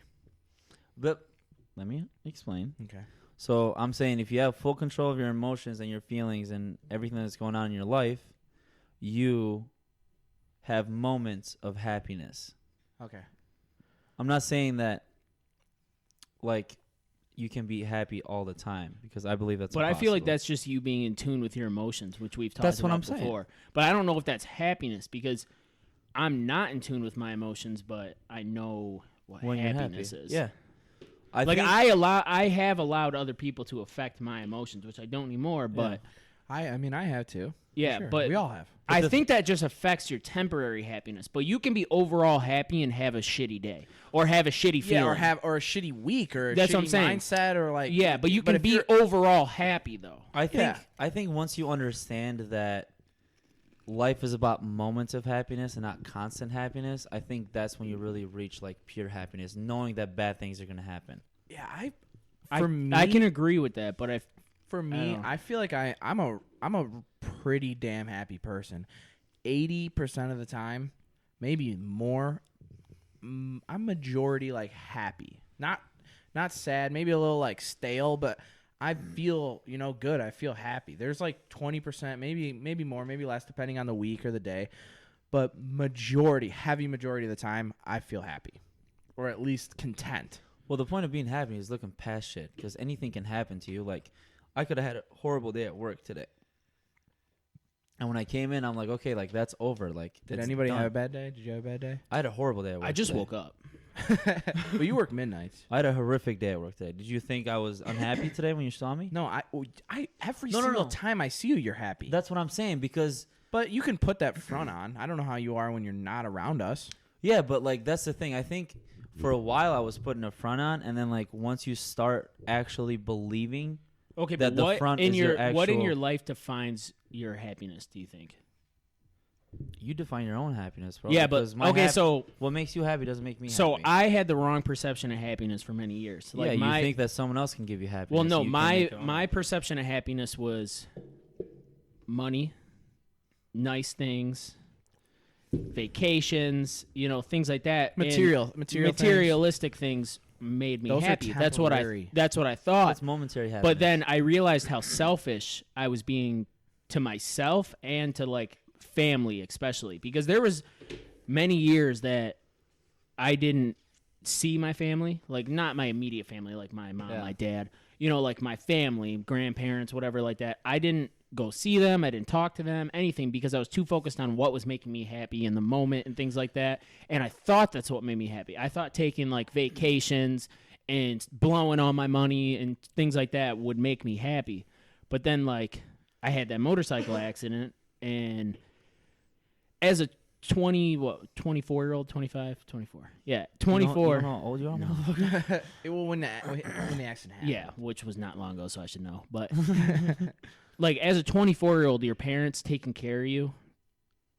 let me explain. Okay. So I'm saying if you have full control of your emotions and your feelings and everything that's going on in your life, you have moments of happiness. Okay. I'm not saying that like you can be happy all the time because I believe that's. But impossible. I feel like that's just you being in tune with your emotions, which we've talked That's what about I'm saying. before. But I don't know if that's happiness because I'm not in tune with my emotions, but I know what when happiness you're happy. is. Yeah. I have allowed other people to affect my emotions, which I don't anymore. But I mean, I have too. yeah, Sure. but we all have. I think that just affects your temporary happiness. But you can be overall happy and have a shitty day, or have a shitty feeling, or a shitty week, or a That's shitty what I'm saying. mindset, or like but you can if be you're- overall happy though. I think Yeah. I think once you understand that life is about moments of happiness and not constant happiness, I think that's when you really reach like pure happiness, knowing that bad things are gonna happen. Yeah, I can agree with that, but For me, know. I feel like I'm a pretty damn happy person. 80% of the time, maybe more, I'm majority like happy. Not sad, maybe a little like stale, but I feel, good. I feel happy. There's like 20%, maybe more, maybe less depending on the week or the day. But heavy majority of the time, I feel happy or at least content. Well, the point of being happy is looking past shit because anything can happen to you. Like, I could have had a horrible day at work today. And when I came in, I'm like, okay, like, that's over. Like, Did it's anybody done. have a bad day? Did you have a bad day? I had a horrible day at work I just today. woke up. Well, you work midnights. I had a horrific day at work today. Did you think I was unhappy today when you saw me? No, I every No, single no. time I see you, you're happy. That's what I'm saying because, But you can put that front on. I don't know how you are when you're not around us. yeah, but, like, that's the thing. I think for a while I was putting a front on, and then, like, once you start actually believing Okay, that but the what front in is your your actual... what in your life defines your happiness? Do you think? You define your own happiness, bro. Yeah, but because my okay, so what makes you happy doesn't make me so happy. I had the wrong perception of happiness for many years. Like yeah, you think that someone else can give you happiness. well, no, so you can make your my own. perception of happiness was money, nice things, vacations, things like that. And materialistic things made me Those are happy. temporary. That's what I thought. It's momentary happiness. But then I realized how selfish I was being to myself and to like family, especially because there was many years that I didn't see my family, like not my immediate family, like my mom, my dad, like my family, grandparents, whatever like that. I didn't go see them. I didn't talk to them, anything, because I was too focused on what was making me happy in the moment and things like that. And I thought that's what made me happy. I thought taking like vacations and blowing all my money and things like that would make me happy. But then like I had that motorcycle accident, and as a 24-year-old, 25, 24. Yeah, 24. You know how old you are? No. Well, when the accident happened. Yeah, which was not long ago, so I should know. But like as a 24-year-old, your parents taking care of you,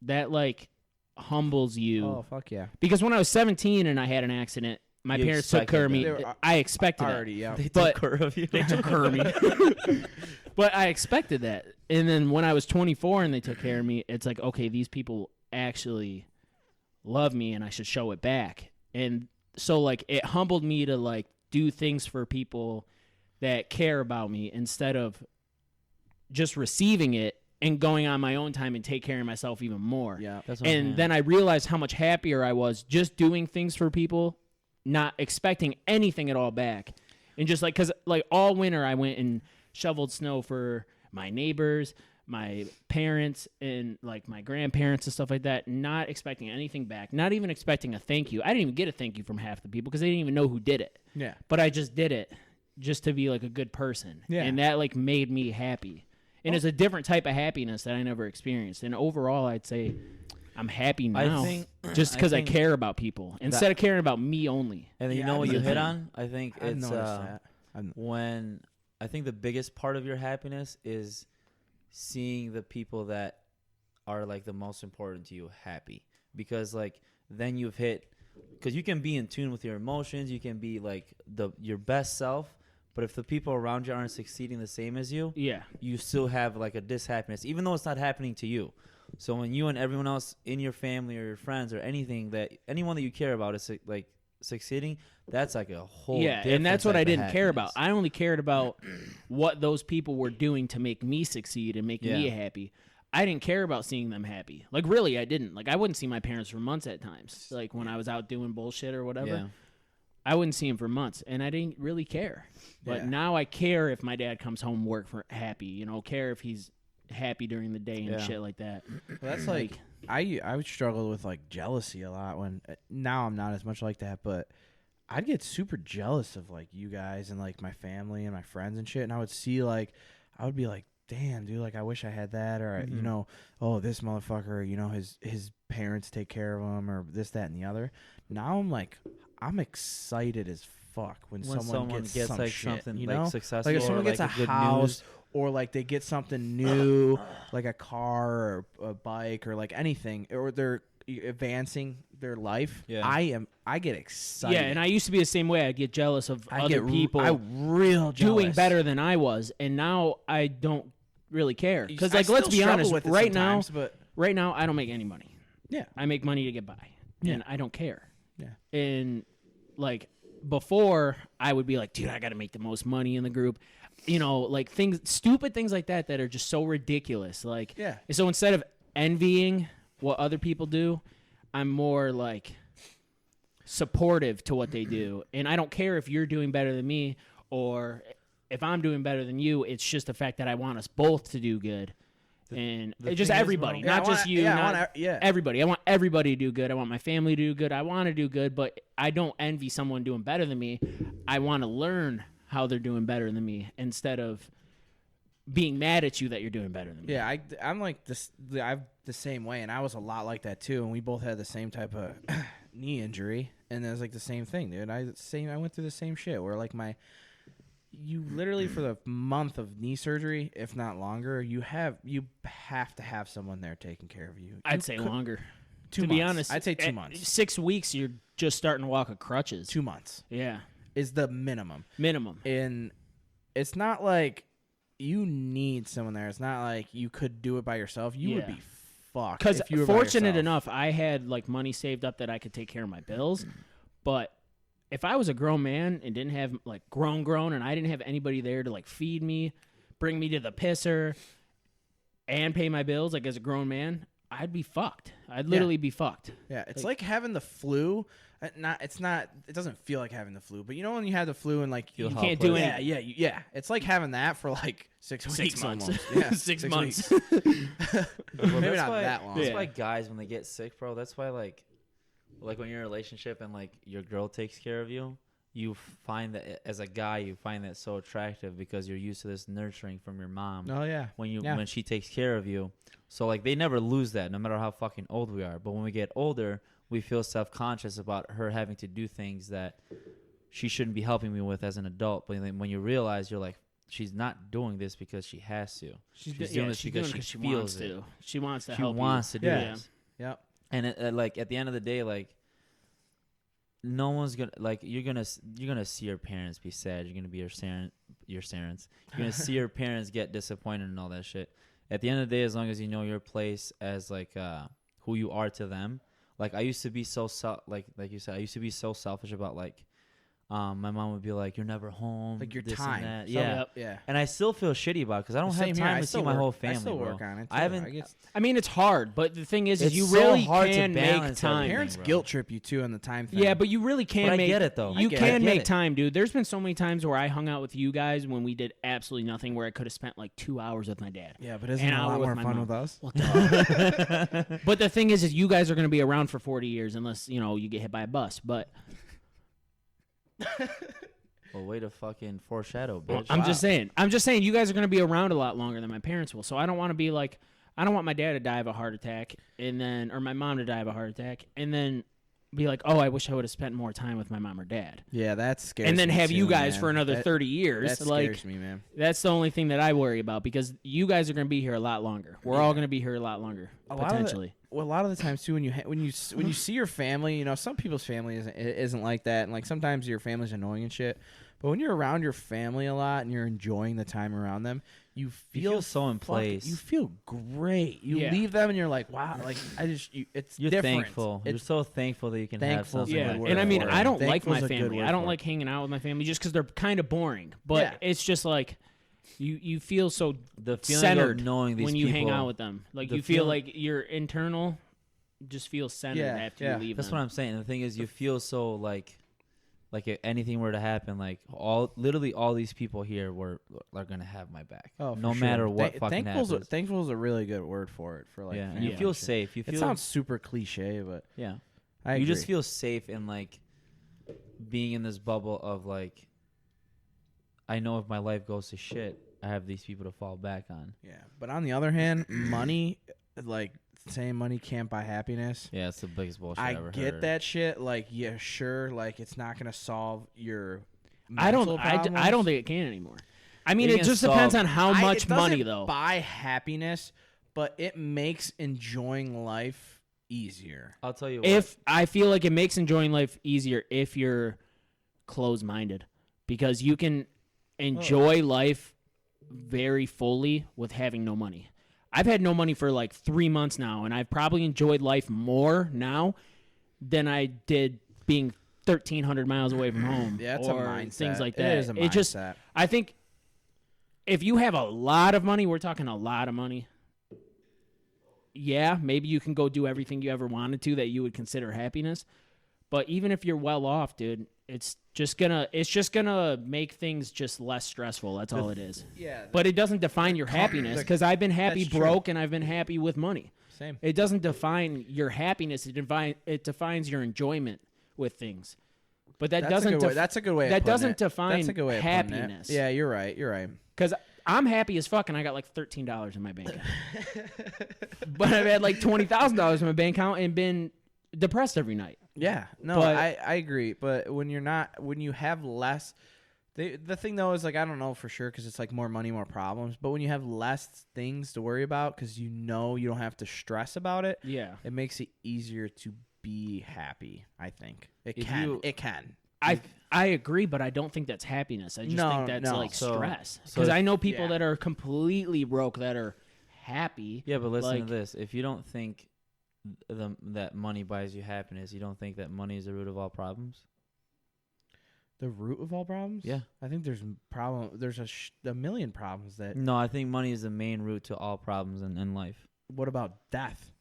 that like humbles you. Oh, fuck yeah. Because when I was 17 and I had an accident, my You parents took care of me. expected that. I expected Already, it. yeah. They But- took care of you. They took care of me. But I expected that. And then when I was 24 and they took care of me, it's like, okay, these people actually love me and I should show it back. And so like it humbled me to like do things for people that care about me instead of just receiving it and going on my own time and take care of myself even more. Yeah. That's what I'm And saying. then I realized how much happier I was just doing things for people, not expecting anything at all back. And just like, because like all winter I went and shoveled snow for my neighbors, my parents, and like my grandparents and stuff like that, not expecting anything back, not even expecting a thank you. I didn't even get a thank you from half the people because they didn't even know who did it. Yeah. But I just did it just to be like a good person. Yeah. And that like made me happy. And it's a different type of happiness that I never experienced. And overall, I'd say I'm happy now just because I think care about people instead of caring about me only. And then you Yeah, know I've what you noticed hit that. on? I think I've it's noticed that. when I think the biggest part of your happiness is seeing the people that are like the most important to you happy, because like then you've hit, because you can be in tune with your emotions, you can be like your best self, but if the people around you aren't succeeding the same as you, Yeah. you still have like a dishappiness, even though it's not happening to you. So when you and everyone else in your family or your friends or anyone that you care about is like succeeding, that's like a whole And that's what I type of didn't care about. happiness. I only cared about what those people were doing to make me succeed and make me Yeah. happy. I didn't care about seeing them happy. Like really, I didn't. Like I wouldn't see my parents for months at times. Like when I was out doing bullshit or whatever. Yeah. I wouldn't see him for months, and I didn't really care. But now I care if my dad comes home work for happy. Care if he's happy during the day and shit like that. Well, that's like I would struggle with like jealousy a lot when now I'm not as much like that, but I'd get super jealous of like you guys and like my family and my friends and shit, and I would be like, damn, dude, like I wish I had that, or oh, this motherfucker, his parents take care of him, or this, that, and the other. Now I'm excited as fuck when someone gets some like shit, something like successful, like if someone or gets like a good house, news. or like they get something new, like a car or a bike or like anything, or they're advancing their life. Yeah. I get excited. Yeah, and I used to be the same way. I get jealous of other people real doing jealous. better than I was, and now I don't really care. Because I like, let's still be struggle honest, with it right now, sometimes, but right now I don't make any money. Yeah. I make money to get by, and I don't care. Yeah. And like before, I would be like, dude, I got to make the most money in the group. Like stupid things like that are just so ridiculous. Like, Yeah. So instead of envying what other people do, I'm more like supportive to what they do. And I don't care if you're doing better than me or if I'm doing better than you. It's just the fact that I want us both to do good. And the just thing is, everybody, bro- not just you, Yeah. everybody. I want everybody to do good. I want my family to do good. I want to do good, but I don't envy someone doing better than me. I want to learn how they're doing better than me instead of being mad at you that you're doing better than me. Yeah, I'm like this. I'm the same way, and I was a lot like that too. And we both had the same type of knee injury, and it was like the same thing, dude. I went through the same shit where like you literally for the month of knee surgery, if not longer, you have to have someone there taking care of you. I'd say longer. 2 To months. be honest, I'd say 2 months. 6 weeks, you're just starting to walk with crutches. 2 months Yeah, is the minimum. And it's not like you need someone there. It's not like you could do it by yourself. You would be fucked. Because if you were by fortunate yourself. enough, I had like money saved up that I could take care of my bills. But if I was a grown man and didn't have like grown, and I didn't have anybody there to like feed me, bring me to the pisser, and pay my bills, like as a grown man, I'd be fucked. I'd literally be fucked. Yeah, it's like having the flu. It doesn't feel like having the flu, but when you have the flu and like you can't do anything. anything. Yeah. It's like having that for like 6 weeks. 6 months. Almost. Yeah, 6 months. weeks. Well, Maybe that's not why, that long. That's why guys, when they get sick, bro, that's why like when you're in a relationship and like your girl takes care of you, you find that as a guy, you find that so attractive because you're used to this nurturing from your mom. Oh yeah. When she takes care of you. So like they never lose that, no matter how fucking old we are. But when we get older, we feel self-conscious about her having to do things that she shouldn't be helping me with as an adult. But then when you realize, you're like, she's not doing this because she has to. She's doing this because she feels it. She wants to She help wants you. to do this. Yep. And like at the end of the day, like no one's gonna like you're gonna see your parents be sad. You're gonna be your parents. You're gonna see your parents get disappointed and all that shit. At the end of the day, as long as you know your place as like who you are to them. Like I used to be so like you said, I used to be so selfish about like my mom would be like, "You're never home." Like your this time. and that. So, Yeah. Yeah. And I still feel shitty about it because I don't have Same here. time I to still see my work- whole family. I still bro. work on it. I haven't. I mean, it's hard, but the thing is It's you so really hard to can make balance time. everything. Parents bro. guilt trip you too on the time thing. Yeah, but you really can But I make. get it, though. You I can get make it. time, dude. There's been so many times where I hung out with you guys when we did absolutely nothing, where I could have spent like 2 hours with my dad. Yeah, but isn't An it a hour lot with more my fun mom. with us? Well, duh. But the thing is you guys are going to be around for 40 years unless you get hit by a bus. But Well, way to fucking foreshadow, bitch. I'm just saying you guys are going to be around a lot longer than my parents will. So I don't want to be like, I don't want my dad to die of a heart attack or my mom to die of a heart attack and then be like, oh, I wish I would have spent more time with my mom or dad. Yeah, that scares me. And then have you too, guys man. for another That- 30 years. That Like, scares me, man. that's the only thing that I worry about because you guys are going to be here a lot longer. We're all going to be here a lot longer, potentially. A lot of the times too, when you see your family, some people's family isn't like that, and like sometimes your family's annoying and shit. But when you're around your family a lot and you're enjoying the time around them, you feel so in place. You feel great. You Yeah. leave them and you're like, wow, like it's You're different. thankful. It's You're so thankful that you can have thankful something. is a Yeah, good word and I mean, for it. I don't like Thankful's my a good family. word I don't for like it. hanging out with my family just because they're kind of boring. But Yeah. it's just like you feel so The feeling centered of knowing these when you hang people- out with them. Like the you feel feeling- like your internal just feels centered Yeah, after yeah. you leave That's them. what I'm saying. The thing is, you feel so like like if anything were to happen, like literally all these people here are gonna have my back. Oh, for no sure. matter what fucking happens. Thankful is a really good word for it. For like, yeah, and family you feel and shit. safe. You feel It sounds super cliche, but yeah. I You agree. just feel safe in like being in this bubble of like, I know if my life goes to shit, I have these people to fall back on. Yeah, but on the other hand, money, like saying money can't buy happiness. Yeah, it's the biggest bullshit I I've ever get heard. that shit. Like, yeah, sure. Like, it's not gonna solve your. I don't mental think it can anymore. I mean, It it can just depends solve- on how much it doesn't money though. buy happiness, but it makes enjoying life easier. I'll tell you what. If I feel like it makes enjoying life easier if you're closed-minded, because you can enjoy life very fully with having no money. I've had no money for like 3 months now, and I've probably enjoyed life more now than I did being 1,300 miles away from home. Yeah, it's or a mindset. things like that. It is a mindset. It just, I think, if you have a lot of money, we're talking a lot of money. Yeah, maybe you can go do everything you ever wanted to that you would consider happiness. But even if you're well off, dude, it's just gonna make things just less stressful. That's all it is. Yeah, But it doesn't define your happiness, because I've been happy That's true. broke and I've been happy with money. same. It doesn't define your happiness. It defines your enjoyment with things. But that That's a doesn't. good way. That's a good way. that of putting doesn't it. define That's a good way of putting it. happiness. Yeah, you're right. You're right. Because I'm happy as fuck, and I got like $13 in my bank account. But I've had like $20,000 in my bank account and been depressed every night. Yeah, no, But- I agree. But when you have less, the thing though is like, I don't know for sure because it's like more money, more problems. But when you have less things to worry about because you know you don't have to stress about it, Yeah. it makes it easier to be happy. I think it If can. you- It can. I agree, but I don't think that's happiness. I just No, think that's no. like So- stress. so Because if- I know people yeah. that are completely broke that are happy. yeah, but listen like- to this. If you don't think that money buys you happiness, you don't think that money is the root of all problems? The root of all problems. Yeah. I think there's a million problems that. No, I think money is the main root to all problems in life. What about death?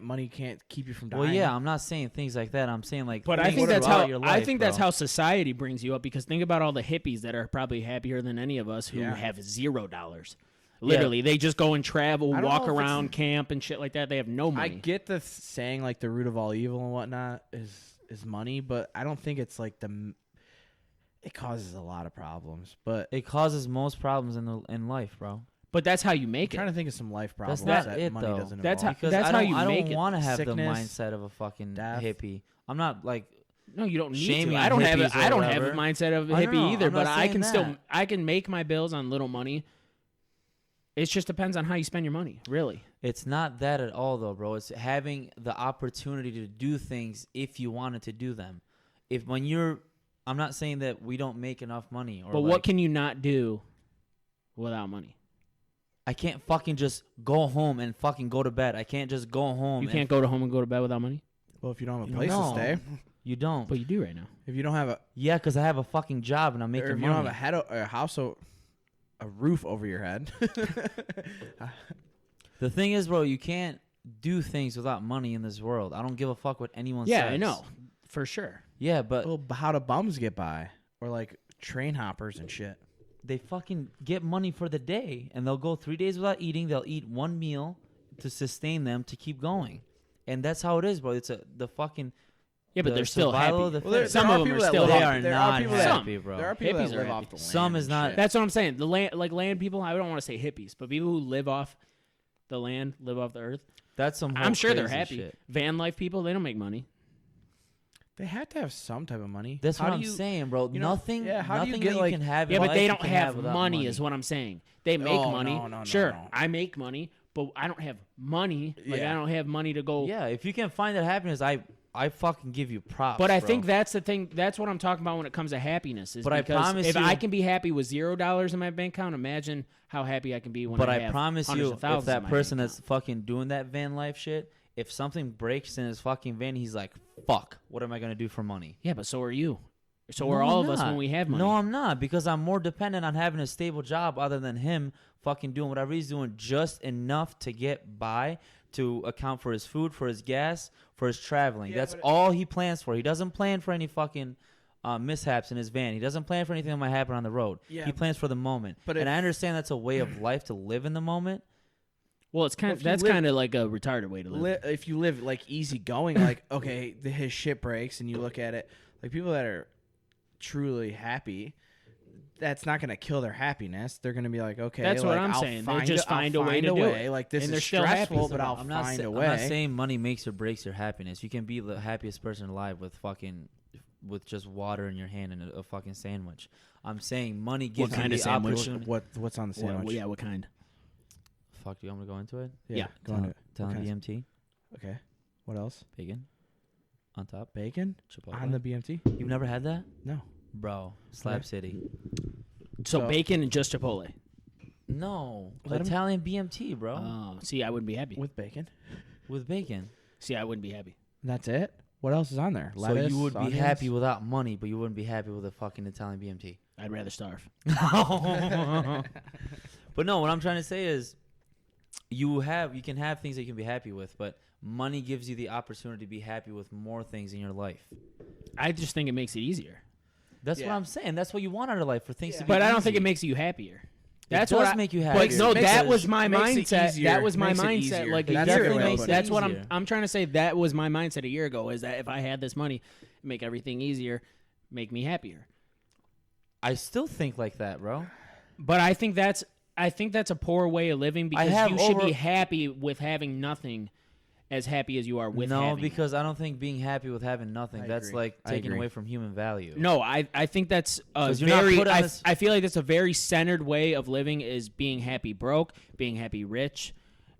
Money can't keep you from dying. Well, yeah, I'm not saying things like that. I'm saying like. But I things think that's throughout how your I life, think that's bro. how society brings you up. Because think about all the hippies that are probably happier than any of us who Yeah. have $0. Literally, they just go and travel, I don't walk know if around, camp, and shit like that. They have no I money. get the saying like the root of all evil and whatnot is money, but I don't think it's like it causes a lot of problems. But It causes most problems in life, bro. But that's how you I'm make trying it. to think of some life That's problems not that it, money though. doesn't That's involve. Because That's I how don't, you I make don't it. want to have Sickness, the mindset of a fucking death. hippie. I'm not like. No, you don't need Shaming to. on I don't have hippies or I don't have a whatever. mindset of a I don't hippie know. either. I'm But not I can saying that. I can make my bills on little money. It just depends on how you spend your money, really. It's not that at all, though, bro. It's having the opportunity to do things if you wanted to do them. I'm not saying that we don't make enough money, or But like, what can you not do without money? I can't fucking just go home and fucking go to bed. I can't just go home. You and- can't go to home and go to bed without money. Well, if you don't have a You place don't. to stay, You don't. But you do right now. if you don't have Yeah, because I have a fucking job and I'm or making if you money. don't have a house, a roof over your head. The thing is, bro, you can't do things without money in this world. I don't give a fuck what anyone says. Yeah, I know. For sure. Yeah, but Well, how do bums get by? Or like train hoppers and shit. they fucking get money for the day, and they'll go 3 days without eating. They'll eat one meal to sustain them to keep going, and that's how it is, bro. It's the fucking Yeah, but the they're still survival happy. of the Well, there fittest. Some are of them people are that still live They off- are there not people happy, that, bro. There are people Hippies that are live off happy. the land. Some is and not- shit. That's what I'm saying. The land, like land people, I don't want to say hippies, but people who live off the land, live off the earth. That's some. I'm whole sure they're crazy happy. shit. Van life people, they don't make money. They have to have some type of money. That's How what do I'm you- saying, bro. you know, Nothing. yeah, how do you nothing get, that like- you can have. Yeah, in but life they you don't can have without money, is what I'm saying. They make Oh, money. no, Sure, no. I make money, but I don't have money. Like Yeah. I don't have money to go. Yeah, if you can find that happiness, I fucking give you props. But I bro. think that's the thing. That's what I'm talking about when it comes to happiness. Is But I because promise if you- I can be happy with $0 in my bank account, imagine how happy I can be when But I I have promise hundreds you, of if thousands in that my person bank that's fucking doing that van life shit, if something breaks in his fucking van, he's like, "Fuck, what am I gonna do for money?" yeah, but so are you. So are No, all I'm of us not. when we have money. No, I'm not, because I'm more dependent on having a stable job other than him fucking doing whatever he's doing, just enough to get by, to account for his food, for his gas, for his traveling. Yeah, That's but- all he plans for. He doesn't plan for any fucking mishaps in his van. He doesn't plan for anything that might happen on the road. Yeah. He plans for the moment. And I understand that's a way of life to live in the moment. Well, it's kind of that's kind of like a retarded way to live. If you live like easygoing, like okay, his shit breaks, and you look at it like people that are truly happy. That's not going to kill their happiness. They're going to be like, okay, that's like, what I'm saying. They just find a way to do it. Like this and is stressful, but I'll find a way. I'm not saying money makes or breaks your happiness. You can be the happiest person alive with just water in your hand and a fucking sandwich. I'm saying money gives you the opportunity. What's on the sandwich? What kind? Fuck, do you want me to go into it? Yeah. Go into it. Italian BMT. Okay. What else? Bacon. On top. Bacon? Chipotle. On the BMT? You've never had that? No. Bro, Slab City. So bacon and just Chipotle. No. Italian BMT, bro. Oh, see, I wouldn't be happy. With bacon? With bacon. See, I wouldn't be happy. That's it? What else is on there? Lettuce, so you would onions? be happy without money, but you wouldn't be happy with a fucking Italian BMT. I'd rather starve. But no, what I'm trying to say is you can have things that you can be happy with, but money gives you the opportunity to be happy with more things in your life. I just think it makes it easier. That's what I'm saying. That's what you want out of life, for things to be But I don't easy. think it makes you happier. That's what make you happy. Like, no, that was my mindset. That was my mindset. Like a year ago. That's what I'm trying to say. That was my mindset a year ago. Is that if I had this money, make everything easier, make me happier. I still think like that, bro. But I think that's a poor way of living because you should be happy with having nothing. As happy as you are with having because I don't think being happy with having nothing, that's like taking away from human value. No, I think that's a very, I feel like that's a very centered way of living is being happy broke, being happy rich.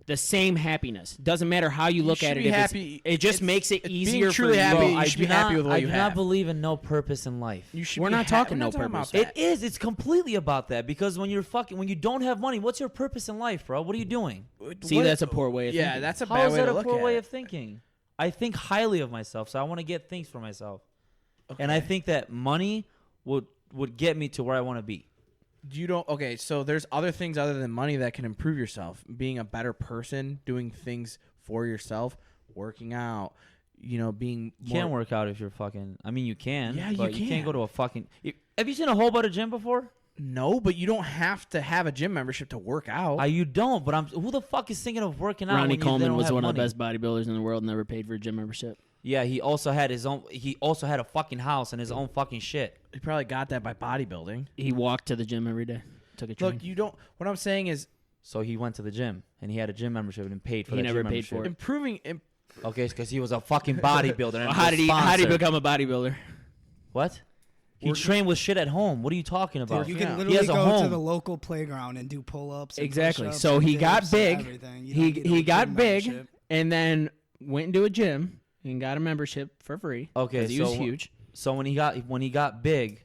The same happiness. Doesn't matter how you look at it. It just makes it easier being truly for happy. you. You should be happy with what you have. I do not believe in no purpose in life. We're not talking no purpose. It is. It's completely about that because when you don't have money, what's your purpose in life, bro? What are you doing? See, that's a poor way of thinking. Yeah, that's a bad way to look at it. How is that a poor way of thinking? I think highly of myself, so I want to get things for myself. Okay. And I think that money would get me to where I want to be. Okay, so there's other things other than money that can improve yourself. Being a better person, doing things for yourself, working out, being You can't work out if you're fucking... I mean, you can. Yeah, but you can't go to a fucking... Have you seen a whole butt gym before? No, but you don't have to have a gym membership to work out. You don't, but who the fuck is thinking of working out? Ronnie Coleman was one money? of the best bodybuilders in the world, never paid for a gym membership. Yeah, he also had his own. He also had a fucking house and his own fucking shit. He probably got that by bodybuilding. He walked to the gym every day. Took a train. Look, you don't. What I'm saying is, so he went to the gym and he had a gym membership and paid for. He that never gym paid membership. for it. Improving. Okay, because he was a fucking bodybuilder. And how did he become a bodybuilder? What? He trained with shit at home. What are you talking about? You can literally go to the local playground and do pull-ups. And exactly. push-ups so and he got big. He got big membership. and then went into a gym and got a membership for free. Okay, he was huge. So when he got big,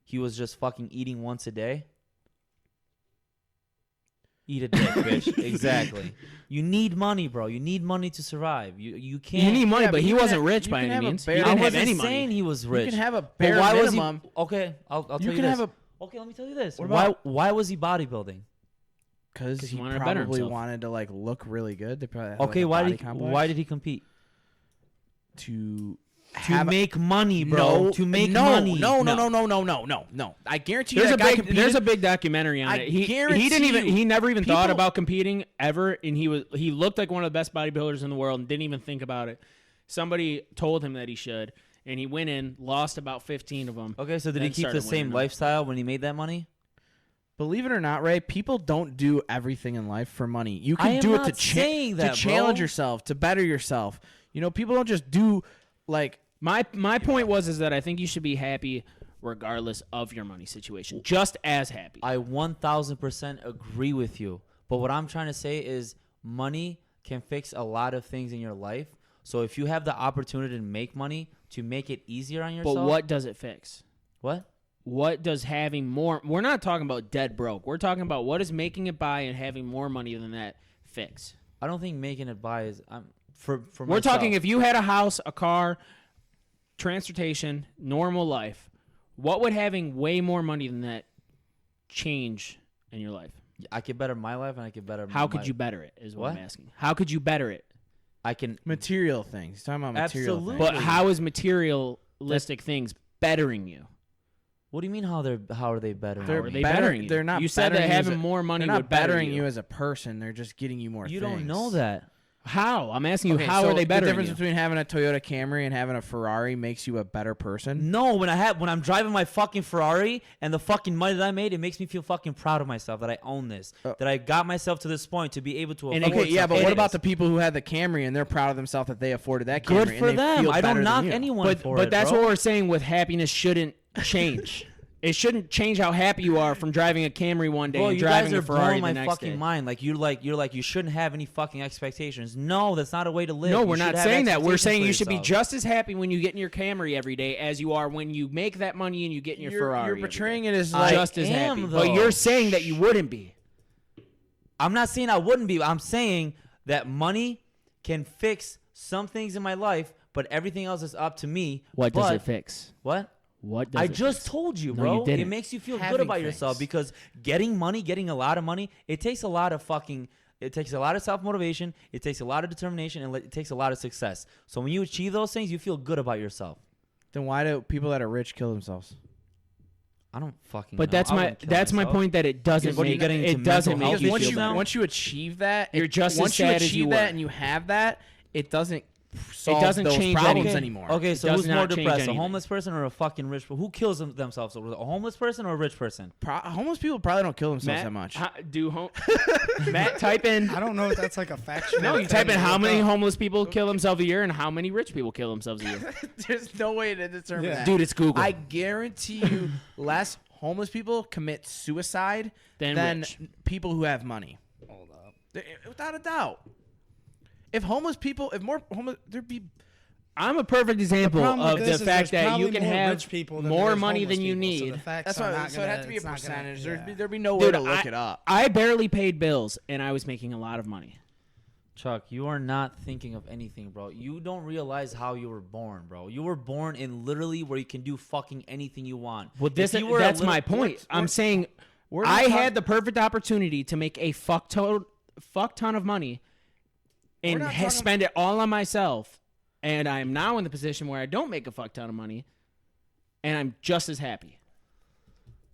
he was just fucking eating once a day. Eat a dick, bitch. Exactly. You need money, bro. You need money to survive. You can't. You need money, but he wasn't rich by any means. He didn't have any money. Saying he was rich. You can have a bare minimum. Okay, I'll tell you this. Okay, let me tell you this. Why was he bodybuilding? Because he probably wanted to look really good. They probably okay. Why did he compete? To make money, bro. To make money. No. I guarantee you there's a big documentary on it. He never even thought about competing ever, and he looked like one of the best bodybuilders in the world and didn't even think about it. Somebody told him that he should, and he went in, lost about 15 of them. Okay, so did he keep the same lifestyle when he made that money? Believe it or not, Ray, people don't do everything in life for money. You can do it to challenge yourself, to better yourself. People don't just do my point is that I think you should be happy regardless of your money situation, just as happy. I 1000% agree with you. But what I'm trying to say is money can fix a lot of things in your life. So if you have the opportunity to make money, to make it easier on yourself. But what does it fix? What? What does having more... We're not talking about dead broke. We're talking about what is making it by and having more money than that fix. I don't think making it by is... For We're myself. talking if you had a house, a car, transportation, normal life, what would having way more money than that change in your life? I could better my life and I could better How could you better it is what I'm asking. How could you better it? I can... Material things. He's talking about material things. But how is materialistic things bettering you. What do you mean how are they bettering? How are they bettering you? They're not. You said that bettering having more money they're would not better bettering you as a person. They're just getting you more. You things. don't know that. How? I'm asking you, Okay, how so are they bettering the difference you? between having a Toyota Camry and having a Ferrari makes you a better person? No, when I'm driving my fucking Ferrari and the fucking money that I made, it makes me feel fucking proud of myself that I own this, that I got myself to this point to be able to afford. Okay, yeah, but something what like about this. the people who had the Camry and they're proud of themselves that they afforded that Camry? Good and for they them. feel I better don't knock than you. anyone for it. But that's bro. what we're saying with happiness shouldn't change. It shouldn't change how happy you are from driving a Camry one day Bro, and you driving guys are a Ferrari blowing the my next fucking day. mind. Like you're like you shouldn't have any fucking expectations. No, that's not a way to live. No, You we're should not have saying that. We're expectations saying for you should be yourself. just as happy when you get in your Camry every day as you are when you make that money and you get in your Ferrari. You're every portraying day. it as I like Just as am, happy. though. But you're saying that you wouldn't be. I'm not saying I wouldn't be. I'm saying that money can fix some things in my life, but everything else is up to me. What does But- it fix? What? What does I it just fix? told you, No, bro. you didn't. It makes you feel good Having about yourself things. because getting money, getting a lot of money, it takes a lot of self-motivation, it takes a lot of determination, and it takes a lot of success. So when you achieve those things, you feel good about yourself. then why do people that are rich kill themselves? I don't fucking But know. that's I my wouldn't kill that's my myself. point that it doesn't Because what are you make getting into it doesn't mental make health you Because issues feel now? once you achieve that, You're just as once you sad as achieve you that were. and you have that, it doesn't solve doesn't those change problems anything. anymore. Okay, It so does who's more not change depressed, anything. a homeless person or a fucking rich person? Who kills themselves? A homeless person or a rich person? Homeless people probably don't kill themselves that much. Matt, type in. I don't know if that's like a factual. No, you type in thing to how look many up. homeless people kill themselves a year and how many rich people kill themselves a year. There's no way to determine Yeah. that. Dude, it's Google. I guarantee you, less homeless people commit suicide Than than rich. people who have money. Hold up. Without a doubt. If more homeless, there'd be. I'm a perfect example problem of with the this is fact there's that you probably can more have rich people than more there's money homeless than you people, so need. the facts That's are why. not So it'd have to gonna- be a it's not gonna- percentage. yeah. There'd be no way Dude, to look it up. I barely paid bills and I was making a lot of money. Chuck, you are not thinking of anything, bro. You don't realize how you were born, bro. You were born in literally where you can do fucking anything you want. Well, If you were a that's little- my point. I'm saying we're I not had the perfect opportunity to make a fuck ton of money and not talking- spend it all on myself. And I'm now in the position where I don't make a fuck ton of money, and I'm just as happy.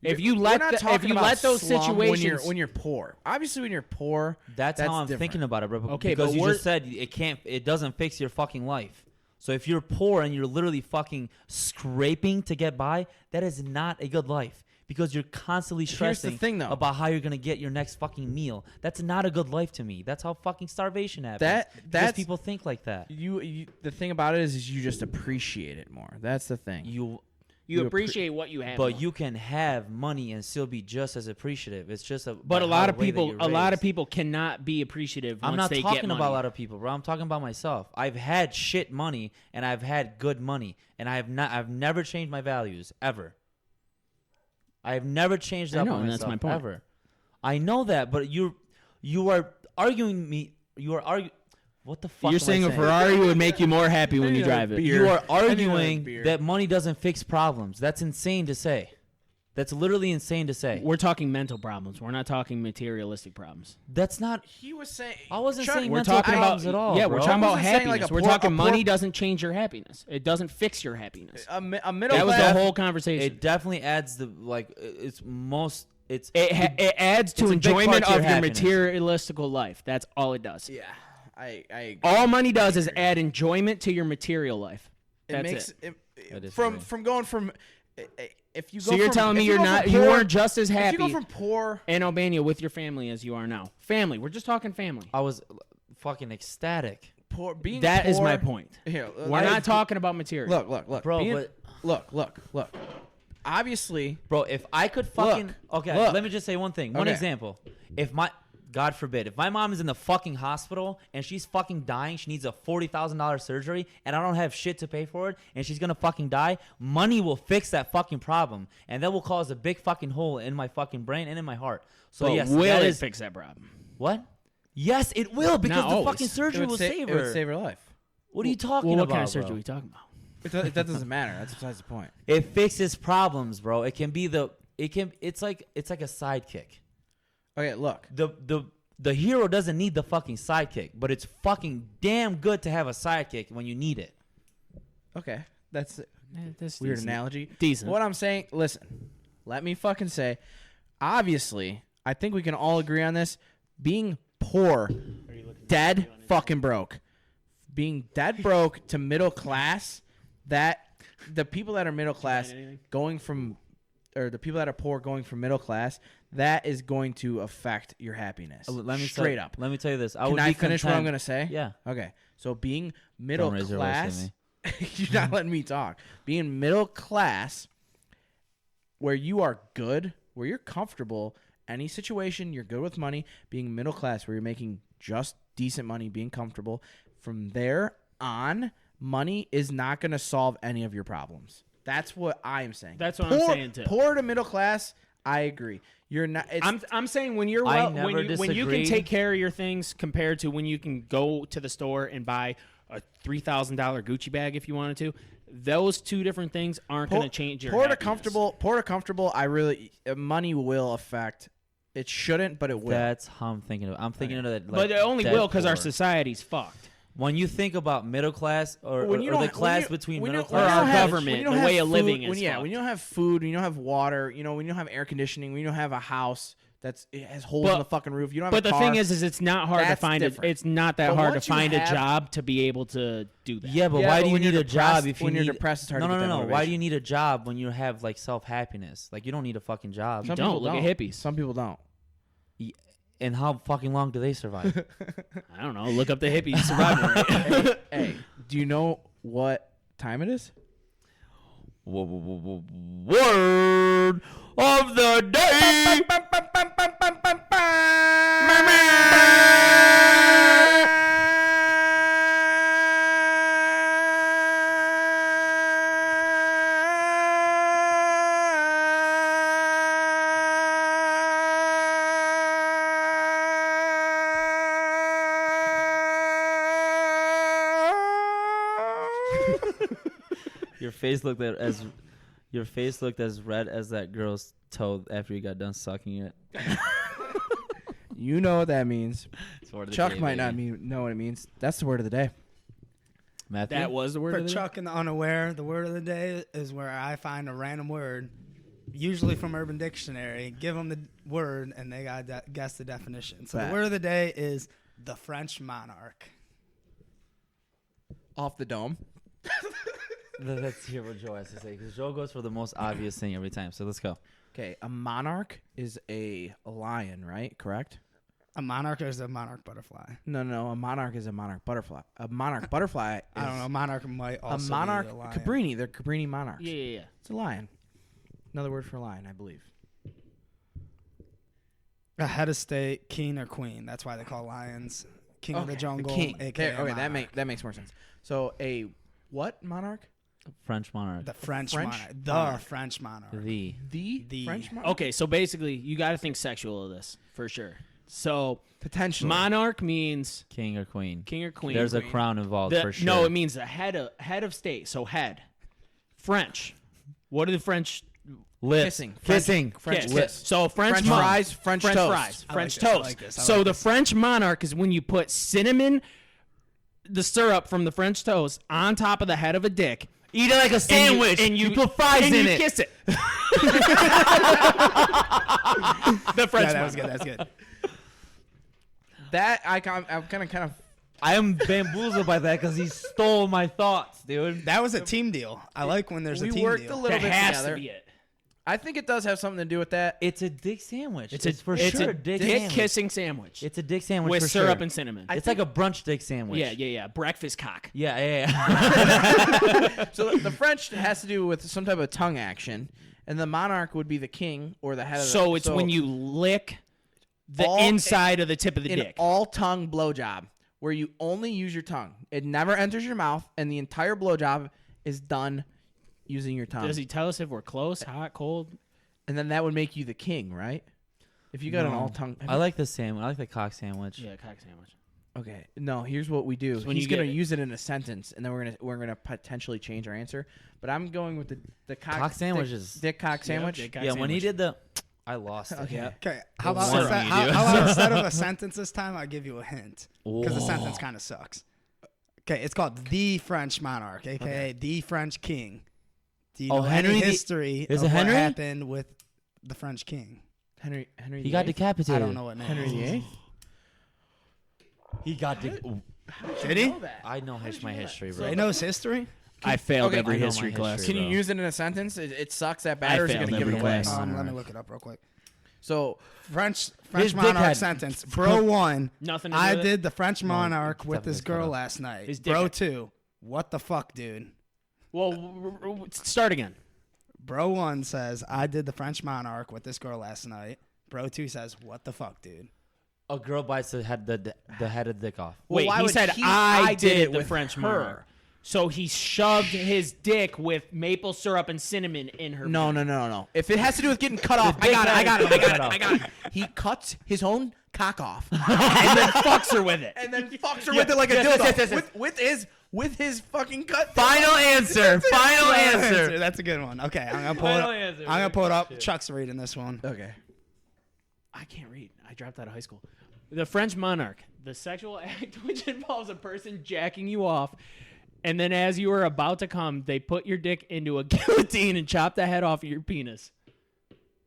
If you We're let not if talking you about let those slum situations, when you're poor. Obviously, when you're poor, That's how I'm different. thinking about it, bro. Okay, because but you we're- just said it doesn't fix your fucking life. So if you're poor and you're literally fucking scraping to get by, that is not a good life. Because you're constantly Here's the stressing thing, though. about how you're gonna get your next fucking meal. That's not a good life to me. That's how fucking starvation happens. Because that's- people think like that. You the thing about it is you just appreciate it more. That's the thing. you you appreciate what you have. But you can have money and still be just as appreciative. It's just but a lot of people cannot be appreciative. I'm once not they talking get about money. a lot of people, bro. I'm talking about myself. I've had shit money and I've had good money, and I've never changed my values ever. I've never changed I up know, on and myself that's my point. ever. I know that, but you are arguing me. You are arguing. What the fuck? You're am I saying a Ferrari would make you more happy when you drive it. You are I need arguing another beer. that money doesn't fix problems. That's insane to say. That's literally insane to say. We're talking mental problems. We're not talking materialistic problems. That's not. He was saying. I wasn't Chuck, saying We're mental talking about problems at all. yeah. bro. We're talking about wasn't saying, happiness. like, a We're poor- talking a poor- money doesn't change your happiness. It doesn't fix your happiness. a middle That was class. the whole conversation. It definitely adds the like. It's most. It's It adds to It's a big part enjoyment to your of your happiness. materialistical life. That's all it does. Yeah, I agree. All money does is add enjoyment to your material life. It That's makes it. I disagree. from going from if you go So you're from, telling me if you're go from not you poor- weren't just as if happy you go from poor. in Albania with your family as you are now. Family. We're just talking family. I was fucking ecstatic, Being That is poor, my point. Here, We're not talking about material. Look, bro. being- But look. Obviously, bro, if I could fucking okay, look. let me just say one thing. One Okay. example. If my God forbid, if my mom is in the fucking hospital and she's fucking dying, she needs a $40,000 surgery, and I don't have shit to pay for it, and she's gonna fucking die, money will fix that fucking problem, and that will cause a big fucking hole in my fucking brain and in my heart. So But yes, will that it is fix that problem? what? Yes, it will because Not the always. fucking surgery will save it her. would save her life. What are you talking Well, what about? kind of surgery bro? are we talking about? That doesn't matter. That's besides the point. It fixes problems, bro. It can be it's like a sidekick. Okay, look. The hero doesn't need the fucking sidekick, but it's fucking damn good to have a sidekick when you need it. Okay, that's Weird analogy. Decent. What I'm saying, listen, let me fucking say, obviously, I think we can all agree on this. Being poor, dead fucking broke. Being dead broke to middle class, that the people that are middle class going from, or the people that are poor going from middle class, that is going to affect your happiness. Straight up. Let me tell you this. Can I finish what I'm going to say? Yeah. Okay. So being middle Don't raise your voice at class, you're not letting me talk. Being middle class, where you are good, where you're comfortable, any situation, you're good with money. Being middle class, where you're making just decent money, being comfortable. From there on, money is not going to solve any of your problems. That's what I'm saying. That's what I'm saying too. Poor to middle class, I agree. You're not. I'm saying when you're when you can take care of your things compared to when you can go to the store and buy a $3,000 Gucci bag if you wanted to. Those two different things aren't going to change your happiness. Poor to comfortable. Money will affect. It shouldn't, but it will. That's how I'm thinking of it. I'm thinking of it. But it only will because our society's fucked. When you think about middle class or the class between middle class, or our government, the way of living is fucked. When you don't have food, when you don't have water, when you don't have air conditioning, when you don't have a house it has holes in the fucking roof, you don't have a car. But the thing is it's not hard to find it. It's not that hard to find a job to be able to do that. Yeah, but why do you need a job if when you're depressed? It's hard to get that motivation. Why do you need a job when you have like self-happiness? Like you don't need a fucking job. You don't. Look at hippies. Some people don't. And how fucking long do they survive? I don't know. Look up the hippie survival rate. Hey, do you know what time it is? Word of the day. Your face looked as red as that girl's toe after you got done sucking it. You know what that means. Chuck day, might not know what it means. That's the word of the day. Matthew? That was the word of the day? For Chuck and the unaware, the word of the day is where I find a random word, usually from Urban Dictionary, give them the word, and they got to guess the definition. So the word of the day is the French monarch. Off the dome. Let's hear what Joe has to say, because Joe goes for the most obvious thing every time. So let's go. Okay, a monarch is a lion, right? Correct? A monarch is a monarch butterfly. No. A monarch is a monarch butterfly. A monarch butterfly is... I don't know. A monarch might also be a lion. Cabrini. They're Cabrini monarchs. Yeah. It's a lion. Another word for lion, I believe. A head of state, king or queen. That's why they call lions king of the jungle. King. AKA that makes more sense. So a what monarch? French monarch. The French monarch. French monarch. The French monarch. Okay, so basically, you got to think sexual of this for sure. So potentially, monarch means king or queen. King or queen. There's a crown involved for sure. No, it means the head of state. So head. French. What are the French? Lips. Kissing. French kiss. lips. So French fries. French toast. Fries. French I toast. like this. So the French monarch is when you put cinnamon, the syrup from the French toast, on top of the head of a dick. Eat it like a sandwich. And you put fries in and it. you kiss it. The French That was good. That's good. That I'm kind of. I am bamboozled by that because he stole my thoughts, dude. That was a team deal. I like when there's a team deal. We worked a little That bit has together. to be it. I think it does have something to do with that. It's a dick sandwich. It's a dick sandwich. kissing sandwich. It's a dick sandwich with for syrup sure. and cinnamon. It's like a brunch dick sandwich. Yeah. Breakfast cock. Yeah. So the French has to do with some type of tongue action, and the monarch would be the king or the head of the... So it's when you lick the inside of the tip of the dick. An all-tongue blowjob, where you only use your tongue. It never enters your mouth, and the entire blowjob is done using your tongue. Does he tell us if we're close, hot, cold? And then that would make you the king, right? If you got an all-tongue... I like the sandwich. I like the cock sandwich. Yeah, cock sandwich. Okay. No, here's what we do. So when He's you going to get- use it in a sentence, and then we're gonna potentially change our answer. But I'm going with the Cock sandwiches. Dick cock sandwich. dick cock Yeah, when he sandwich. did the... I lost it. Okay. Yeah. Okay. How about, one instead, you how, do. how about instead of a sentence this time, I'll give you a hint. Because the sentence kind of sucks. Okay, it's called The French Monarch, a.k.a. The French King. Do you know any history of what happened with the French king? Henry He got decapitated. I don't know what name. Henry VIII. He got Did he? I know my history, bro. He knows history. I failed okay, every I know history my class. history. Can you bro. use it in a sentence? It sucks that Banter's failed going to give it every away. class. Let me look it up real quick. So French His monarch dickhead. sentence. Bro 1. Nothing to do I with it? did the French monarch with definitely this cut girl off. last night. His Bro dickhead. 2. What the fuck, dude? Well, start again. Bro 1 says, I did the French monarch with this girl last night. Bro 2 says, what the fuck, dude? A girl bites the head of dick off. Well, Wait, why he would said he- I I did did it the with French her. monarch. So he shoved his dick with maple syrup and cinnamon in her. No. If it has to do with getting cut off, dick I got head it. He cuts his own cock off and then fucks her with it. and then fucks her with it like a dildo. With his fucking cut. Final answer. Final answer. That's a good one. Okay, I'm gonna pull it up. I'm gonna pull it up. Chuck's reading this one. Okay. I can't read. I dropped out of high school. The French monarch, the sexual act which involves a person jacking you off, and then as you are about to come, they put your dick into a guillotine and chop the head off of your penis.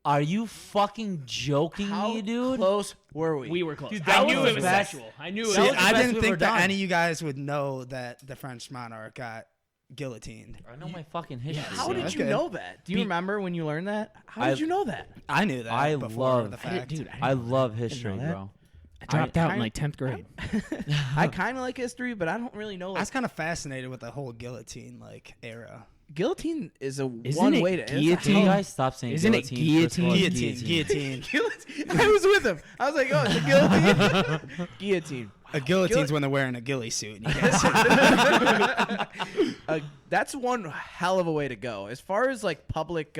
Are you fucking joking How me, dude? close were we? We were close. Dude, I that knew was it was the best. sexual. I knew it See, was the I best didn't we've think ever that done. any of you guys would know that the French monarch got guillotined. I know my fucking history. How bro. did That's you good. know that? Do you remember when you learned that? How did you know that? I knew that I before love- the I fact. I love history, that. bro. I dropped out in kinda- like 10th grade. I kind of like history, but I don't really know. I Like, was kind of fascinated with the whole guillotine era. guillotine is a Isn't one it way to. guillotine? Can you guys stop saying Isn't it guillotine? First of all, Guillotine. I was with him. I was like, oh, it's a guillotine. Guillotine. A guillotine's when they're wearing a ghillie suit. And you can't see That's one hell of a way to go. As far as like public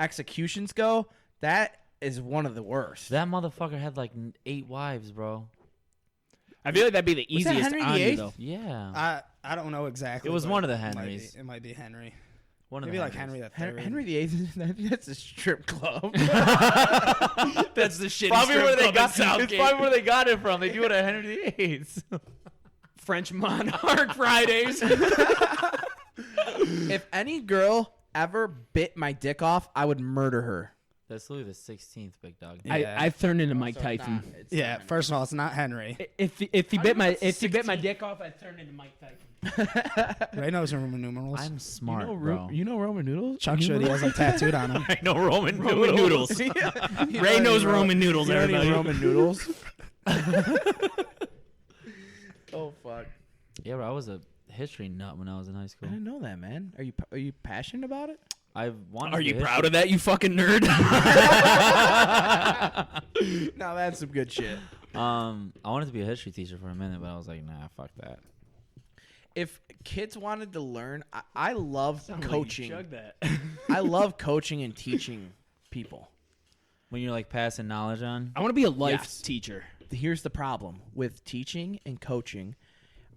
executions go, that is one of the worst. That motherfucker had like 8 wives, bro. I feel like that'd be the Was that easiest Henry on you, VIII? though. Yeah. I don't know exactly. It was but one of the it might be- Henrys. It might be Henry. One of Maybe the like Henry the Third. Henry VIII, that's a strip club. That's the shitty Probably strip where they club in got. It's Southgate. probably where they got it from. They do it at Henry VIII. French monarch Fridays. If any girl ever bit my dick off, I would murder her. That's Louis the 16th, big dog. Yeah. I've turned into Mike Tyson. Yeah, first of all, it's not Henry. If he bit my dick off, I'd turn into Mike Tyson. Ray knows Roman numerals. I'm smart, you know, bro. you know Roman noodles? Chuck should. He has them tattooed on him. I know Roman noodles. Ray knows Roman noodles. You know any Everybody. Roman noodles? Oh fuck! Yeah, bro, I was a history nut when I was in high I school. didn't know that, man. Are you passionate about it? I wanted. Are you proud of that, you fucking nerd? No, that's some good shit. I wanted to be a history teacher for a minute, but I was like, nah, fuck that. If kids wanted to learn, I love coaching. Chug that. I love coaching and teaching people. When you're like passing knowledge on. I want to be a life Yes. teacher. Here's the problem with teaching and coaching.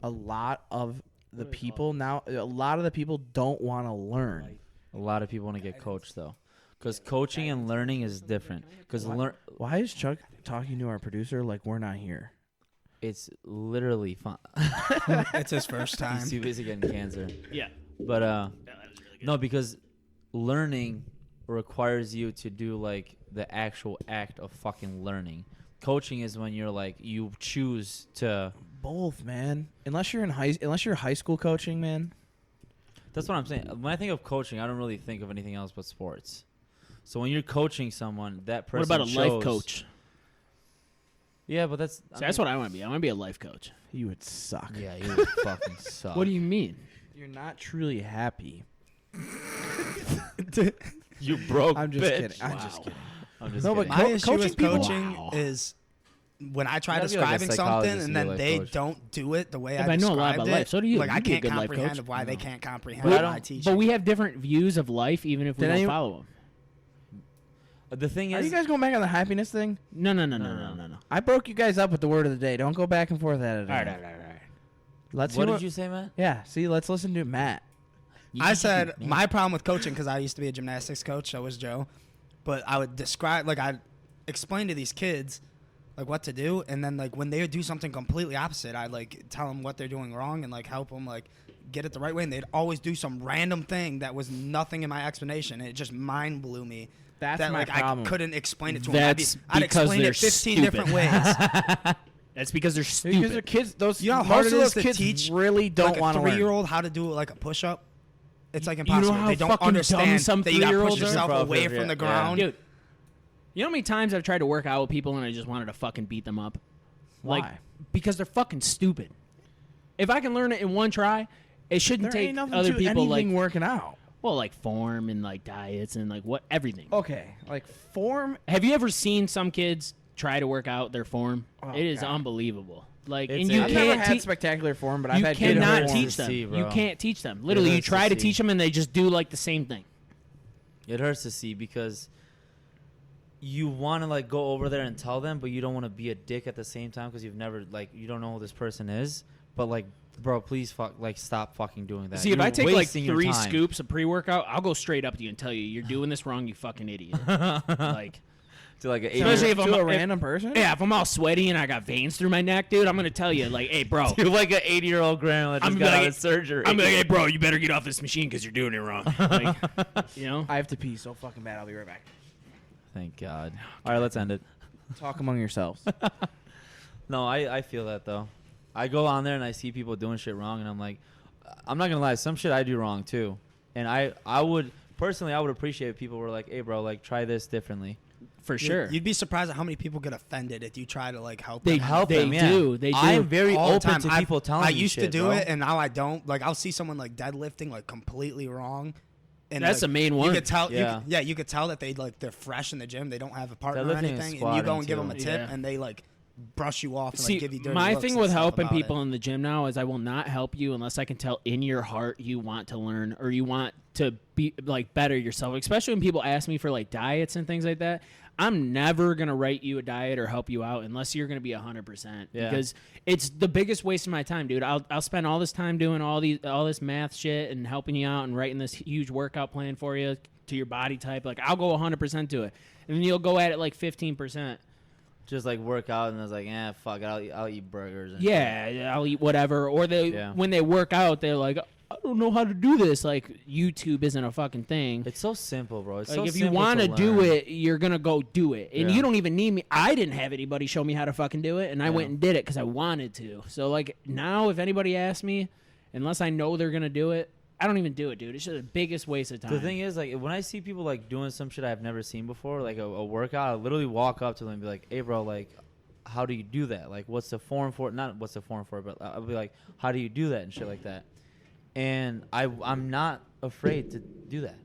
A lot of the people don't want to learn. A lot of people want to get coached though, because coaching and learning is different. Because Why is Chuck talking to our producer like we're not here? it's literally fun. It's his first He's time. too busy getting cancer. Yeah. But no, because learning requires you to do like the actual act of fucking learning. Coaching is when you're like you choose to. Both, man. Unless you're high school coaching, man. That's what I'm saying. When I think of coaching, I don't really think of anything else but sports. So when you're coaching someone, that person. What about a life coach? Yeah, but that's. See, that's what I want to be. I want to be a life coach. You would suck. Yeah, you would fucking suck. What do you mean? You're not truly happy. You broke. I'm just bitch. kidding. I'm just kidding. I'm just No, kidding. but My Co- issue coaching with people- coaching Wow. is when I try You gotta be like a describing something psychologist and to be a then life they coach. don't do it the way Yeah, I but I know a described lot about it. life. So do you. Like I You'd be a can't good life comprehend coach. of why they No. can't comprehend But I what I don't- teach. But we have different views of life, even if we Did don't any- follow them. The thing Are is, you guys going back on the happiness thing? No. No. I broke you guys up with the word of the day. Don't go back and forth at it. All again. right. Let's what see did you say, Matt? Yeah. See, let's listen to Matt. I said my problem with coaching, because I used to be a gymnastics coach, so was Joe. But I would describe, like I'd explain to these kids like what to do, and then like when they would do something completely opposite, I'd like tell them what they're doing wrong and like help them like get it the right way, and they'd always do some random thing that was nothing in my explanation, and it just mind blew me. That's that, my like, problem. I couldn't explain it to That's them. I'd because explain they're it 15 stupid. different ways. That's because they're stupid. Because they're kids. Those You know how hard most it of is those to kids teach really don't like want a to learn. 3-year-old how to do like a push-up? It's like You impossible. know how They don't fucking understand dumb some that you gotta push 3-year-olds are? yourself away Yeah. from the ground. Dude, you know how many times I've tried to work out with people and I just wanted to fucking beat them up? Like, Why? because they're fucking stupid. If I can learn it in one try, it shouldn't There ain't take nothing other to people like anything working out. well, like form and like diets and like what everything. Okay, like form. Have you ever seen some kids try to work out their form? Oh, it is God. unbelievable. Like, It's and you a- I've never can't had teach. spectacular form, but I've You had good cannot form. teach them. see, You bro. can't teach them. Literally, you hurts to try to see. teach them and they just do like the same thing. It hurts to see because you want to like go over there and tell them, but you don't want to be a dick at the same time because you've never like you don't know who this person is. But like, bro, please stop fucking doing that. See, if You're I take like wasting your 3 time. scoops of pre-workout, I'll go straight up to you and tell you, you're doing this wrong, you fucking idiot. Like, to like an Especially 80 if I'm to a if- random person. yeah, if I'm all sweaty and I got veins through my neck, dude, I'm gonna tell you, like, hey, bro. to like an 80-year-old grandma that I'm just got like- out of surgery. I'm like, hey, bro, you better get off this machine because you're doing it wrong. Like, you know? I have to pee so fucking bad. I'll be right back. Thank God. All right, let's end it. Talk among yourselves. No, I feel that though. I go on there and I see people doing shit wrong, and I'm like, I'm not gonna lie, some shit I do wrong too. And I would personally, I would appreciate if people were like, hey, bro, like try this differently. For sure. You'd be surprised at how many people get offended if you try to like help They them. Help They them, yeah. do. They do. I'm very All the open time. to people telling I me used to shit, do bro. it, and now I don't. Like, I'll see someone like deadlifting like completely wrong. And That's like, the main You one. could tell. Yeah. You could tell that they're fresh in the gym. They don't have a partner or Deadlifting and anything. And you go and give them a squatting, tip, too. and they like brush you off and See, like give you dirty my looks thing and with stuff helping about people it. in the gym now is I will not help you unless I can tell in your heart you want to learn or you want to be like better yourself. Especially when people ask me for like diets and things like that. I'm never gonna write you a diet or help you out unless you're gonna be 100%. Yeah. Because it's the biggest waste of my time, dude. I'll spend all this time doing all this math shit and helping you out and writing this huge workout plan for you to your body type. Like I'll go 100% to it, and then you'll go at it like 15%. Just like work out, and I was like, fuck it, I'll eat burgers. And Yeah, I'll eat whatever. Or Yeah. when they work out, they're like, I don't know how to do this. Like YouTube isn't a fucking thing. It's so simple, bro. It's Like so if you simple want to to do learn. it, you're gonna go do it, and Yeah. you don't even need me. I didn't have anybody show me how to fucking do it, and I Yeah. went and did it because I wanted to. So like now, if anybody asks me, unless I know they're gonna do it, I don't even do it, dude. It's just the biggest waste of time. The thing is, like, when I see people like doing some shit I've never seen before, like a workout, I literally walk up to them and be like, "Hey, bro, like, how do you do that? Like, what's the form for it? Not what's the form for it, but I'll be like, how do you do that and shit like that." And I'm not afraid to do that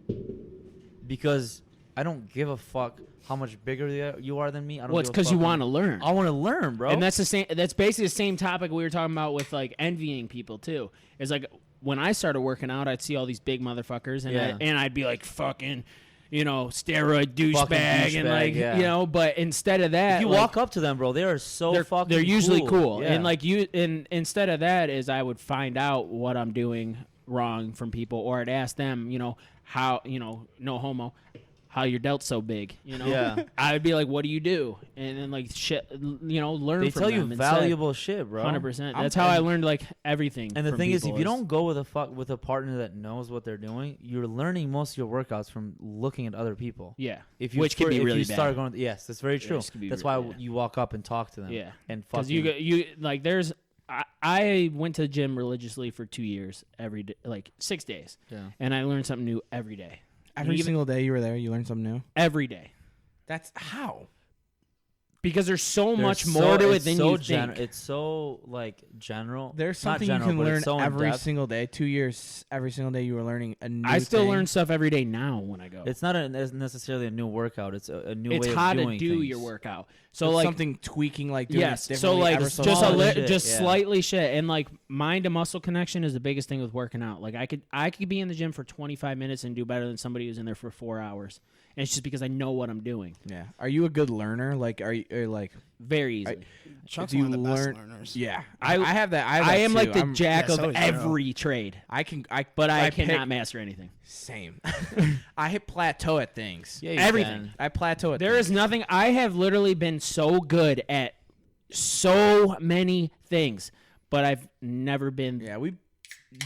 because I don't give a fuck how much bigger you are than me. I don't. well, it's give a because you fuck want to learn. I want to learn, bro. And that's the same. That's basically the same topic we were talking about with like envying people too. It's like when I started working out, I'd see all these big motherfuckers, and Yeah. I'd be like fucking, steroid douchebag, and like yeah. But instead of that, if you like, walk up to them, bro, they are so fucking. they're usually cool. Yeah. And like and instead of that is I would find out what I'm doing wrong from people, or I'd ask them, how, no homo, how your delt's so big, Yeah. I'd be like, what do you do? And then like shit, learn they from tell them you instead. valuable shit, bro. 100%. That's how I learned like everything. And the from thing is, people if you don't go with a partner that knows what they're doing, you're learning most of your workouts from looking at other people. yeah, If you which can be if really you start bad. going, yes, that's very true. this could be That's really why bad. you walk up and talk to them. Yeah, and because fucking you like there's I went to the gym religiously for 2 years every day, like 6 days, yeah. and I learned something new every day. Every Even- single day you were there, you learned something new. Every day. That's how. Because there's so much There's more to it it's than so you think. It's so like general. There's Not something general, you but can it's learn so every in-depth. single day. 2 years, every single day you were learning a new I still thing. learn stuff every day now when I go. It's not necessarily a new workout. It's a new It's way of how to doing do things. your workout. So It's like something tweaking, like doing yes, it so differently like ever so just much. shit, just yeah. slightly shit, and like mind to muscle connection is the biggest thing with working out. Like I could be in the gym for 25 minutes and do better than somebody who's in there for 4 hours, and it's just because I know what I'm doing. Yeah. Are you a good learner? Like, are you like? Very easily. Chuck's do you one of the best learn- learners. Yeah. I have that. I, have I that am too. like the I'm- jack yeah, of so is Joe. every trade, but I cannot pick- master anything. Same. I hit plateau at things. Yeah, you Everything. can. I plateau at There things. is nothing. I have literally been so good at so many things, but I've never been Yeah, we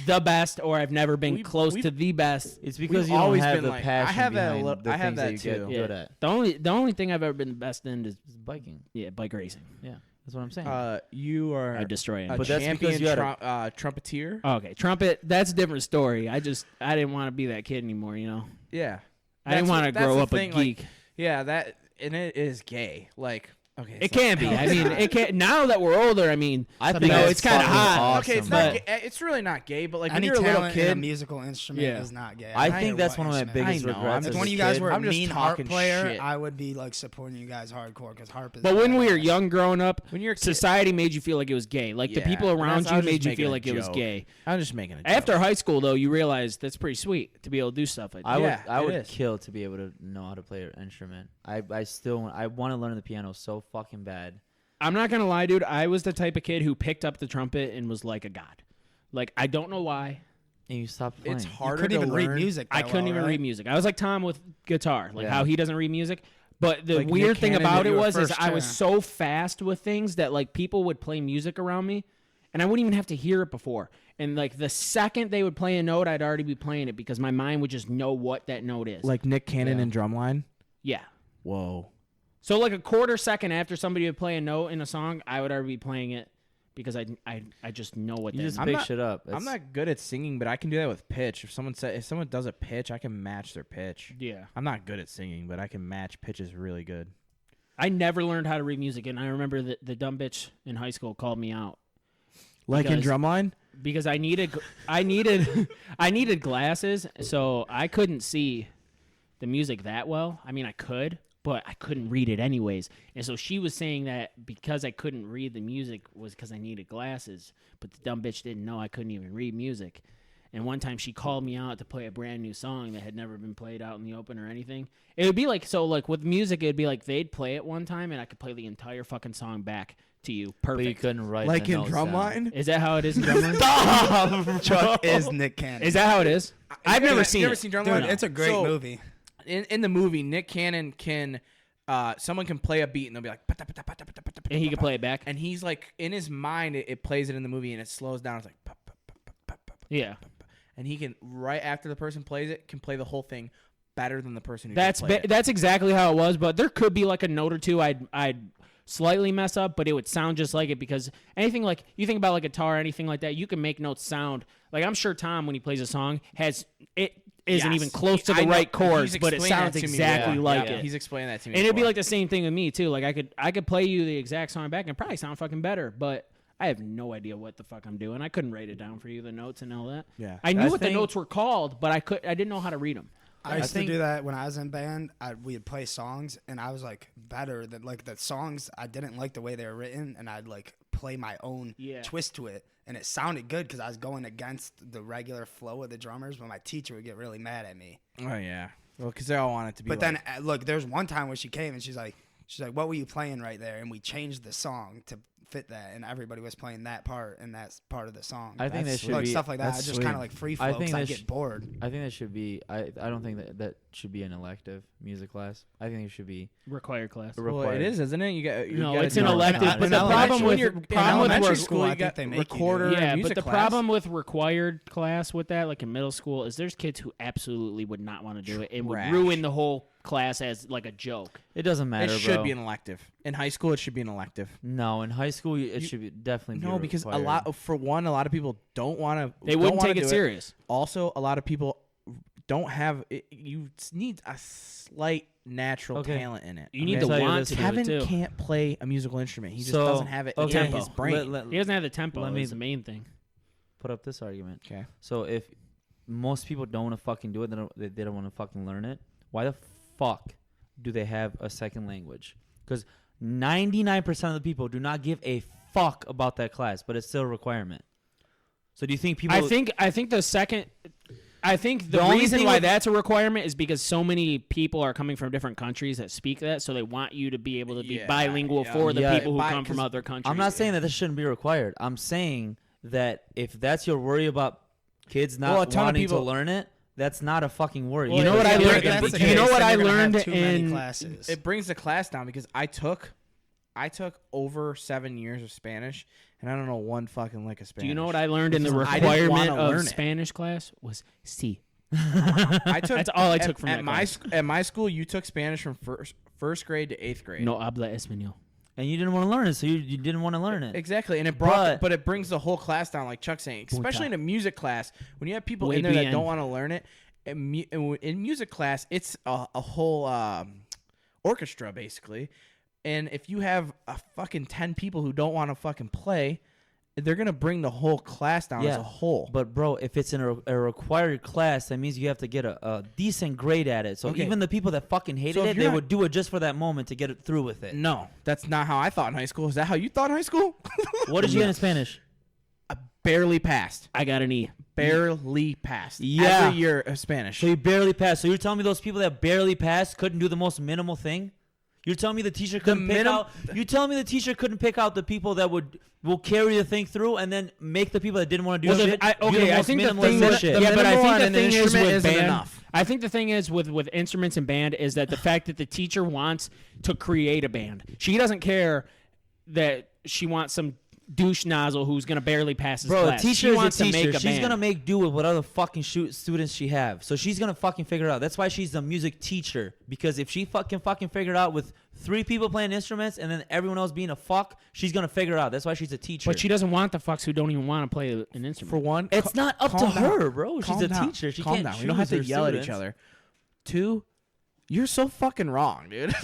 the best or I've never been close to the best. It's because you always don't have been the like, passion I have behind that. the I have things that you too. get good at. The only thing I've ever been the best in is Biking. Yeah, bike racing. Yeah, that's what I'm saying. You are I destroy it. a But that's champion because you had trumpeter. Okay, trumpet. That's a different story. I didn't want to be that kid anymore. You know. Yeah, I didn't want to that's grow the up thing, a geek. Like, yeah, that and it is gay. Like, okay, It can be. I mean, it can. Now that we're older, I mean, I think it's kind of hot. Awesome. Okay, it's not. It's really not gay, but like when Any you're a little talent in a kid, musical instrument Yeah. is not gay. I don't think care that's what one of my instrument. biggest I know, regrets. I'm If as one a of you guys kid. were a I'm just mean harp talking player, shit. I would be like supporting you guys hardcore because harp is. But when we were badass. young, growing up, when you're a kid, society made you feel like it was gay. Like the Yeah, people around I you was made just you making feel a like it was joke. gay. I'm just making a joke. After high school, though, you realize that's pretty sweet to be able to do stuff like that. I it would is. kill to be able to know how to play an instrument. I want to learn the piano so fucking bad. I'm not gonna lie, dude. I was the type of kid who picked up the trumpet and was like a god. Like I don't know why. And you stopped playing. It's you harder couldn't to even learn. read music. I that couldn't well, even right? read music. I was like Tom with guitar, like Yeah. how he doesn't read music. But the Like Nick weird thing Cannon about did it you a was first I was turn. so fast with things that like people would play music around me, and I wouldn't even have to hear it before. And like the second they would play a note, I'd already be playing it because my mind would just know what that note is. Like Nick Cannon Yeah. in Drumline. yeah. Whoa. So like a quarter second after somebody would play a note in a song, I would already be playing it because I just know what You that just note pick not- shit up. I'm not good at singing, but I can do that with pitch. If someone does a pitch, I can match their pitch. Yeah. I'm not good at singing, but I can match pitches really good. I never learned how to read music, and I remember that the dumb bitch in high school called me out Like in Because- Drumline? because I needed I needed glasses, so I couldn't see the music that well. I mean, I could, but I couldn't read it anyways. And so she was saying that because I couldn't read the music was because I needed glasses, but the dumb bitch didn't know I couldn't even read music. And one time she called me out to play a brand new song that had never been played out in the open or anything. It would be like, so like with music, it'd be like they'd play it one time and I could play the entire fucking song back to you. But you Perfect. couldn't write Like the in notes down. Drumline? Is that how it is in Drumline? Chuck is Nick Cannon. Is that how it is? I've never seen You ever it. seen Drumline? Dude, it's a great So, movie. In the movie, Nick Cannon can, someone can play a beat and they'll be like, "Pata, pata, pata, pata, pata, And he pata, can play it back. and he's like, in his mind, it plays it in the movie and it slows down. It's like, pa, pa, pa, pa, pa, pa, pa, Yeah. pa, pa. And he can, right after the person plays it, can play the whole thing better than the person who That's just played it. that's exactly how it was, but there could be like a note or two I'd slightly mess up, but it would sound just like it because anything like you think about like guitar or anything like that, you can make notes sound like I'm sure Tom when he plays a song has it isn't Yes. even close to I the know. right chords, He's but it explained sounds that to me exactly before. like Yeah, it. He's explained that to me. And it'd be before. like the same thing with me too. Like I could play you the exact song back and probably sound fucking better, but I have no idea what the fuck I'm doing. I couldn't write it down for you, the notes and all that. Yeah. I knew I what the think- notes were called, but I didn't know how to read them. I used think- to do that when I was in band. We'd play songs, and I was like better than like the songs. I didn't like the way they were written, and I'd like play my own Yeah. twist to it, and it sounded good because I was going against the regular flow of the drummers. But my teacher would get really mad at me. Oh, yeah. Well, because they all want it to be But like, then look, there's one time where she came and she's like, "What were you playing right there?" And we changed the song to fit that, and everybody was playing that part, and that's part of the song. I think That's that should like be. stuff like that. I that's just sweet. kind of like free flow I think because I that get sh- bored. I think that should be. I don't think that should be an elective music class. I think it should be Required class. a well, required. it is, isn't it? You No, gotta it's do an it. elective, In but the elementary- problem with- when you're the in problem with elementary where- school, I you think got they make you do recorder that. and Yeah, music but the class. problem with required class with that, like in middle school, is there's kids who absolutely would not want to do it and would Trash. ruin the whole class as like a joke. It doesn't matter, It should bro. be an elective. In high school, it should be an elective. No, in high school it should be definitely. No, be because required. a lot of people don't want to. They wouldn't take it serious. Also, a lot of people don't have. You need a slight natural Okay. talent in it. You need I'll to tell you want this. to do Kevin it too. can't play a musical instrument. He just So, doesn't have it okay. in his brain. He doesn't have the tempo. Let me- Is the main thing. Put up this argument. Okay. So if most people don't want to fucking do it, they don't want to fucking learn it. Why the fuck do they have a second language? Because 99% of the people do not give a fuck about that class, but it's still a requirement. So do you think people? I think the second. I think the The only reason thing why with- that's a requirement is because so many people are coming from different countries that speak that, so they want you to be able to be Yeah, bilingual yeah. for the Yeah, people who come from 'cause other countries. I'm not saying that this shouldn't be required. I'm saying that if that's your worry about kids not Well, a ton of wanting people- to learn it, that's not a fucking worry. You know what I Yeah, learned? if that's the You know case, what then I you're gonna have learned too many in classes. It brings the class down because I took over 7 years of Spanish, and I don't know one fucking lick of Spanish. Do you know what I learned in the I didn't wanna requirement of learn it. Spanish class was C. I took, That's all I took from at that my class. at my school. You took Spanish from first grade to 8th grade. No habla español. And you didn't want to learn it, so you didn't want to learn it. Exactly, and but it brings the whole class down, like Chuck's saying, especially in a music class. When you have people in there that don't want to learn it, in music class, it's a whole orchestra basically. And if you have a fucking 10 people who don't want to fucking play, they're gonna bring the whole class down as a whole. But bro, if it's in a required class, that means you have to get a decent grade at it. So even the people that fucking hated it, they would do it just for that moment to get it through with it. No, that's not how I thought in high school. Is that how you thought in high school? What did you get in Spanish? I barely passed. I got an E. Barely passed. Yeah. Every year of Spanish. So you barely passed. So you're telling me those people that barely passed couldn't do the most minimal thing? You're telling me the teacher couldn't pick out? You're telling me the teacher couldn't pick out the people that will carry the thing through, and then make the people that didn't want to do shit? I think the thing is, shit. yeah, but I think the thing is with band. Enough. I think the thing is with instruments and band is that the fact that the teacher wants to create a band. She doesn't care that she wants some douche nozzle who's gonna barely pass his class. A teacher she wants is a teacher. to make a She's band. gonna make do with what other fucking students she have. So she's gonna fucking figure it out. That's why she's a music teacher. Because if she fucking figure it out with 3 people playing instruments and then everyone else being a fuck, she's gonna figure it out. That's why she's a teacher. But she doesn't want the fucks who don't even want to play an instrument. For one, it's not up to her, bro. She's a teacher. She can't down. choose We don't have to her yell students. at each other. 2, you're so fucking wrong, dude.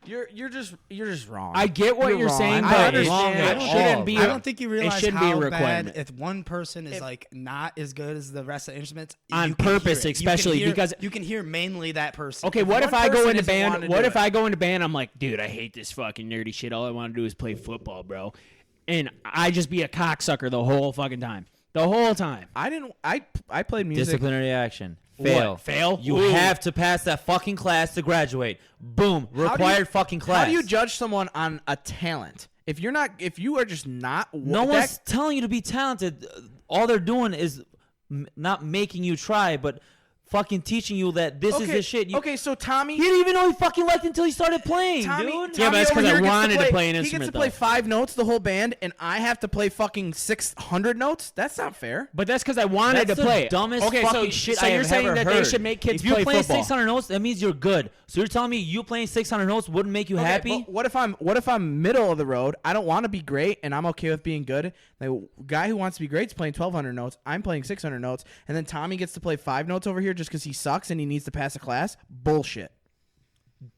You're just wrong. I get what you're wrong. saying, I but understand. it shouldn't be. I don't think you realize shouldn't be a how requirement. bad if one person is like not as good as the rest of the instruments On you can purpose, hear it. especially You can hear- because- you can hear mainly that person. Okay, what if one I go person into isn't wanting band? to What do if it? I go into band? I'm like, dude, I hate this fucking nerdy shit. All I want to do is play football, bro. And I just be a cocksucker the whole fucking time. The whole time. I played music. Disciplinary action. Fail. What? Fail? You Ooh. have to pass that fucking class to graduate. Boom. Required fucking class. How do you judge someone on a talent? If you are just not, No one's telling you to be talented. All they're doing is not making you try, but fucking teaching you that this is the shit. Okay, so Tommy, He didn't even know he fucking liked until he started playing, Tommy, dude. Yeah, but that's over 'cause I here gets wanted to play an He gets instrument, to play though. 5 notes the whole band, and I have to play fucking 600 notes. That's not fair. But that's because I wanted That's to play the it. dumbest okay, fucking so, shit so I you're have saying ever that heard. they should make kids if you're play playing football. 600 notes, that means you're good. So you're telling me you playing 600 notes wouldn't make you happy? But what if I'm middle of the road? I don't want to be great, and I'm okay with being good. The guy who wants to be great is playing 1,200 notes. I'm playing 600 notes, and then Tommy gets to play 5 notes over here just because he sucks and he needs to pass a class. Bullshit.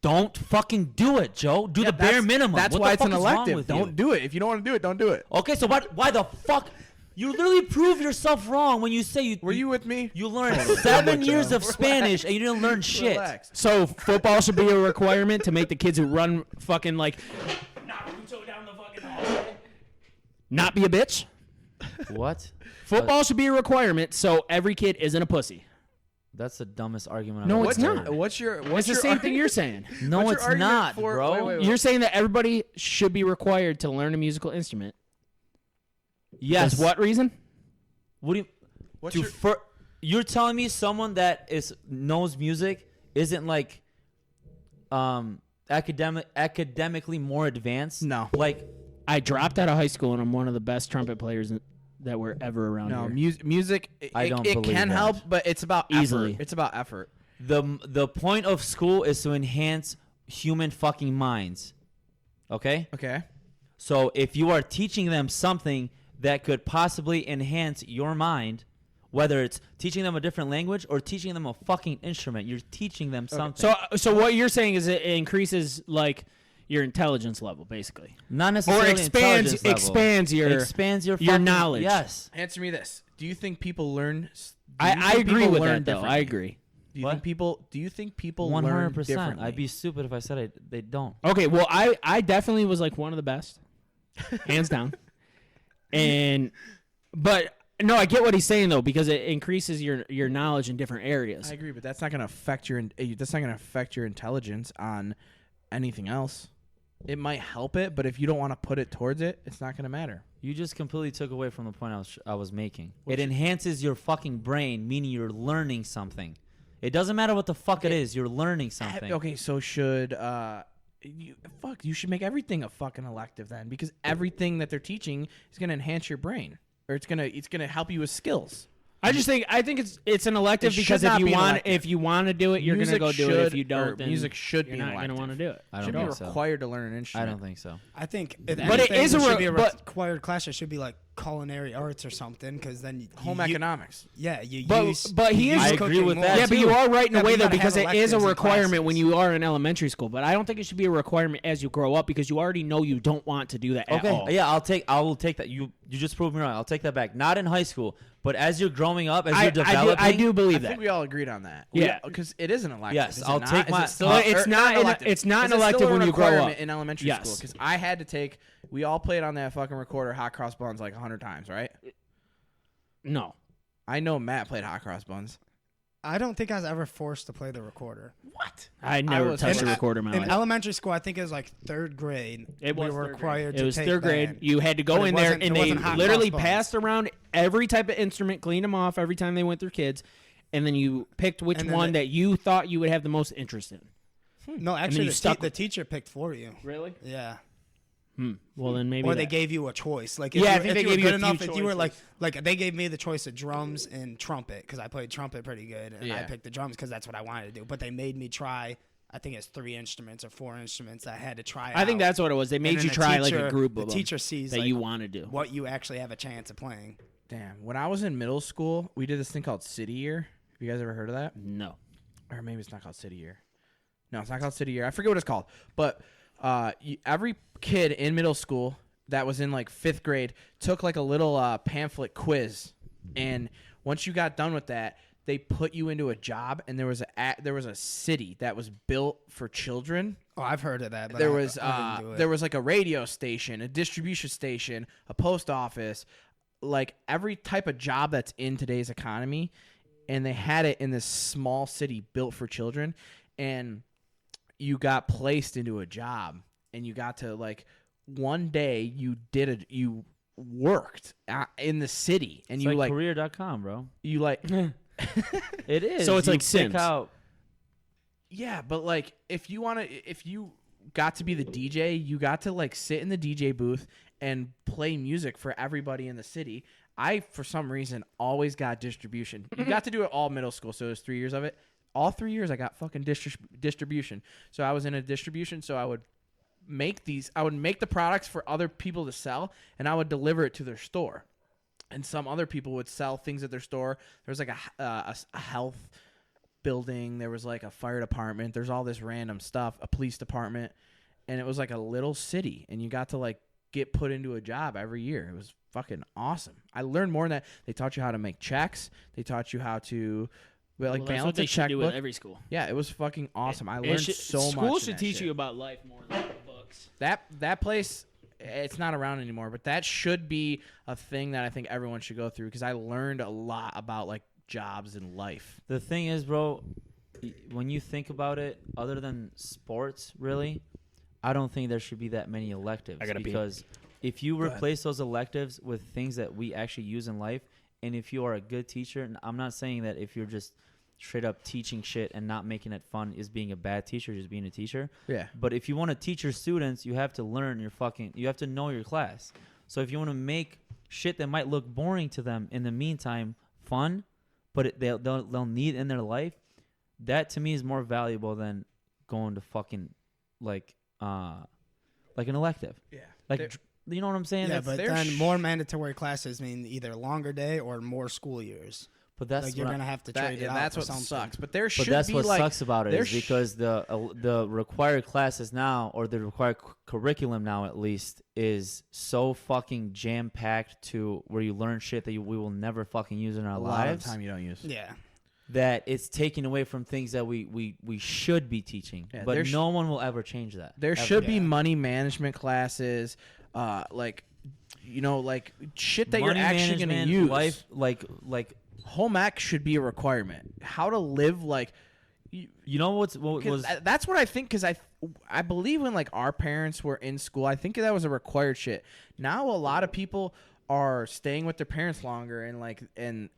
Don't fucking do it, Joe. Do the bare minimum. That's What why the it's an fuck is wrong elective. with Don't you? do it. If you don't want to do it, don't do it. Okay, so why the fuck? You literally prove yourself wrong when you say you. Were you with me? You learned 7 years of Spanish and you didn't learn shit. Relax. So football should be a requirement to make the kids who run fucking like Naruto down the fucking hall. Not be a bitch. What? Football should be a requirement so every kid isn't a pussy. That's the dumbest argument I've No, ever it's heard. not. What's your? It's the same thing you're saying. No, What's it's your argument not, for- bro. wait. You're saying that everybody should be required to learn a musical instrument. Yes. As what reason? What do you? What's to your? you're telling me someone that knows music isn't like academically more advanced? No. Like I dropped out of high school and I'm one of the best trumpet players that were ever around No, here. music. I don't it believe can that. help, but it's about Easily. effort. It's about effort. the point of school is to enhance human fucking minds. Okay? Okay. So if you are teaching them something that could possibly enhance your mind, whether it's teaching them a different language or teaching them a fucking instrument, you're teaching them something. So what you're saying is it increases like your intelligence level, basically, not or necessarily expands intelligence level. expands your fucking, knowledge. Yes. Answer me this: do you think people learn? I agree with that though. I agree. Do you What? think people? Do you think people 100%. learn differently? I'd be stupid if I said they don't. Okay, well I definitely was like one of the best, hands down, but. No, I get what he's saying though, because it increases your knowledge in different areas. I agree, but that's not going to affect your intelligence on anything else. It might help it, but if you don't want to put it towards it, it's not going to matter. You just completely took away from the point I was making. It enhances your fucking brain, meaning you're learning something. It doesn't matter what the fuck it is. You're learning something. Okay, so should You should make everything a fucking elective then, because everything that they're teaching is gonna enhance your brain, or it's gonna help you with skills. I think it's an elective because if you want to do it, you're gonna go do it. If you don't, then music should you're be not gonna want to do it. I don't should think be so. required to learn an I instrument. don't think so. I think, But it is should be a but- required class. It should be like culinary arts or something, because then Home economics. Yeah, you But use. he you is. use I agree cooking with more. that, Yeah, but too. you are right in Yeah, a but way you though, gotta because have it is a electives and requirement when classes. you are in elementary school. But I don't think it should be a requirement as you grow up, because you already know you don't want to do that at Okay, all. yeah, I will take that. You just proved me wrong. I'll take that back. Not in high school, but as you're growing up, as you're developing. I do I believe think that. we all agreed on that. Yeah. because it is an elective. Yes, Is it I'll not? take Is my- it still, But it's or not an an- elective? it's not Is an it still elective a when you grow requirement up. in elementary Yes. school, because I had to take. We all played on that fucking recorder, hot cross buns, like 100 times, right? No. I know Matt played hot cross buns. I don't think I was ever forced to play the recorder. What? I never was- touched a in- recorder in my In life. elementary school, I think it was like third grade. It was we were third required grade. to It was take third grade. band. You had to go But it in there, wasn't- and it they wasn't hot literally cross buns. passed around every type of instrument, cleaned them off every time they went through kids, and then you picked which And then one that you thought you would have the most interest in. No, actually, you stuck the teacher picked for you. Really? Yeah. Well, then maybe. Or they that- gave you a choice. Like, Yeah, I think if they you were gave you good a few enough, if you were choices. like they gave me the choice of drums and trumpet, because I played trumpet pretty good, and I Yeah. picked the drums because that's what I wanted to do. But they made me try. I think it's 3 instruments or 4 instruments I had to try. I think out. that's what it was. They And made then you the try like teacher- a group the of them teacher sees that like, you want to do. what you actually have a chance of playing. Damn. When I was in middle school, we did this thing called City Year. Have you guys ever heard of that? No. Or maybe it's not called City Year. No, it's not called City Year. I forget what it's called. But every kid in middle school that was in like 5th grade took like a little pamphlet quiz, and once you got done with that, they put you into a job, and there was a city that was built for children. Oh, I've heard of that. But There I was didn't do it. there was like a radio station, a distribution station, a post office, like every type of job that's in today's economy, and they had it in this small city built for children, and you got placed into a job, and you got to like one day you worked in the city, and It's you like like career.com, bro. you like It is. So it's You like pick Sims. out- yeah, but like if you got to be the DJ, you got to like sit in the DJ booth and play music for everybody in the city. I, for some reason, always got distribution. You got to do it all middle school, so it was 3 years of it. All 3 years, I got fucking distribution. So I was in a distribution, so I would make the products for other people to sell, and I would deliver it to their store. And some other people would sell things at their store. There was like a health building. There was like a fire department. There's all this random stuff, a police department. And it was like a little city, and you got to like get put into a job every year. It was fucking awesome. I learned more than that. They taught you how to make checks. They taught you how to like Well, that's what balance they a should do with checkbook. every school. Yeah, it was fucking awesome. I learned so much. School in should that teach shit. you about life more than books. That place, it's not around anymore, but that should be a thing that I think everyone should go through, because I learned a lot about like jobs and life. The thing is, bro, when you think about it, other than sports, really, I don't think there should be that many electives. I gotta pee. Because if you Go ahead. replace those electives with things that we actually use in life, and if you are a good teacher, and I'm not saying that if you're just straight up teaching shit and not making it fun is being a bad teacher, just being a teacher. Yeah. But if you want to teach your students, you have to learn you have to know your class. So if you want to make shit that might look boring to them in the meantime fun, but they'll need in their life, that to me is more valuable than going to fucking like an elective. Yeah. Like you know what I'm saying? Yeah, That's- but they're then more mandatory classes mean either longer day or more school years. but that's Like you're what I- gonna have to trade it out. That's for what something. sucks. But there But should that's be what like sucks about it there is because the required classes now, or the required curriculum now at least, is so fucking jam packed to where you learn shit that we will never fucking use in our a lot of lives. time you don't use. Yeah. That it's taken away from things that we should be teaching. Yeah, but there no one will ever change that. There Ever. should be Yeah. money management classes, like like shit that Money you're actually gonna management, use. life like Home ec should be a requirement. How to live like. you know what was That's what I think, because I believe when like our parents were in school, I think that was a required shit. Now a lot of people are staying with their parents longer, and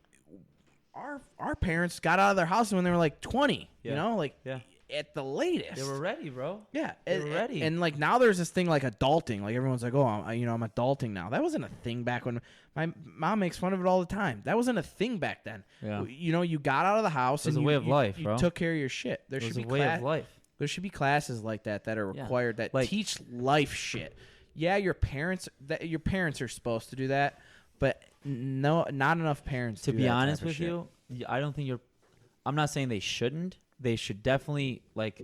our parents got out of their house when they were like 20. Yeah. You know, like yeah. at the latest. They were ready, bro. Yeah, They were ready. And like now there's this thing like adulting. Like everyone's like, oh, I'm adulting now. That wasn't a thing back when. My mom makes fun of it all the time. That wasn't a thing back then. Yeah. You got out of the house. It was and a way of life, you bro. took care of your shit. There It should was be a way of life. There should be classes like that are Yeah. required that Like- teach life shit. Yeah, your parents are supposed to do that, but no, not enough parents. To do be that honest type of with shit. you, I don't think I'm not saying they shouldn't. They should definitely like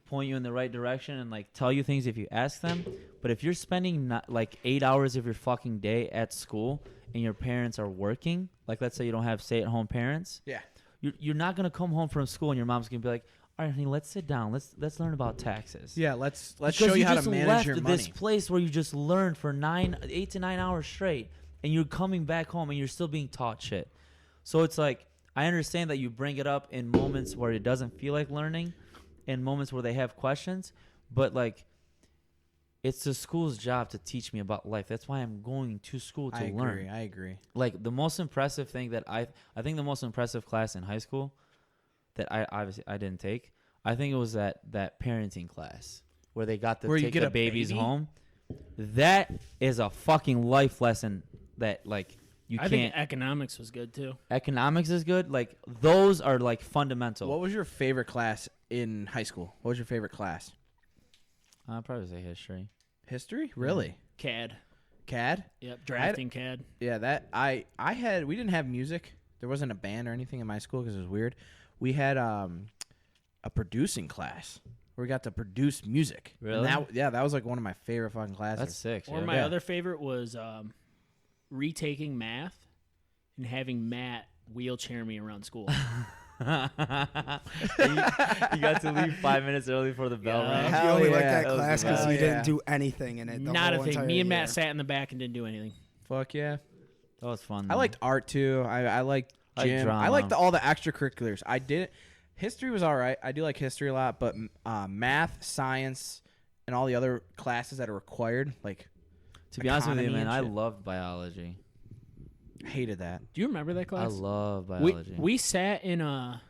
point you in the right direction and like tell you things if you ask them. But if you're spending like 8 hours of your fucking day at school and your parents are working, like let's say you don't have stay-at-home parents, Yeah. you're not gonna come home from school and your mom's gonna be like, all right, honey, let's sit down. Let's learn about taxes. Yeah, let's Because show you how just to manage left your this money. place where you just learned for 8 to 9 hours straight, and you're coming back home and you're still being taught shit. So it's like I understand that you bring it up in moments where it doesn't feel like learning, in moments where they have questions, but like it's the school's job to teach me about life. That's why I'm going to school to learn. I agree. Like the most impressive thing that I think the most impressive class in high school that I didn't take. I think it was that parenting class where they got to Where you take get the a babies baby? home. That is a fucking life lesson that like you I can't. think economics was good too. Economics is good. Like those are like fundamental. What was your favorite class in high school? What was your favorite class? I'd probably say history. History? Really? CAD. CAD? Yep, drafting CAD. Yeah, that I had. We didn't have music. There wasn't a band or anything in my school because it was weird. We had a producing class where we got to produce music. Really? And that was like one of my favorite fucking classes. That's sick. Or yeah. my Yeah. other favorite was retaking math and having Matt wheelchair me around school. you got to leave 5 minutes early for the bell Yeah. rang. Hell You only yeah. like that That was class the because best. you Hell didn't do anything in it. The Not a whole thing. entire Me and year. Matt sat in the back and didn't do anything. Fuck yeah. That was fun. I though. liked art too. I liked I like gym. drama. I liked all the extracurriculars. I did. History was all right. I do like history a lot, but math, science, and all the other classes that are required, like To be honest with you, economy man, and I shit. loved biology. hated that. Do you remember that I class? love we, biology. we sat in a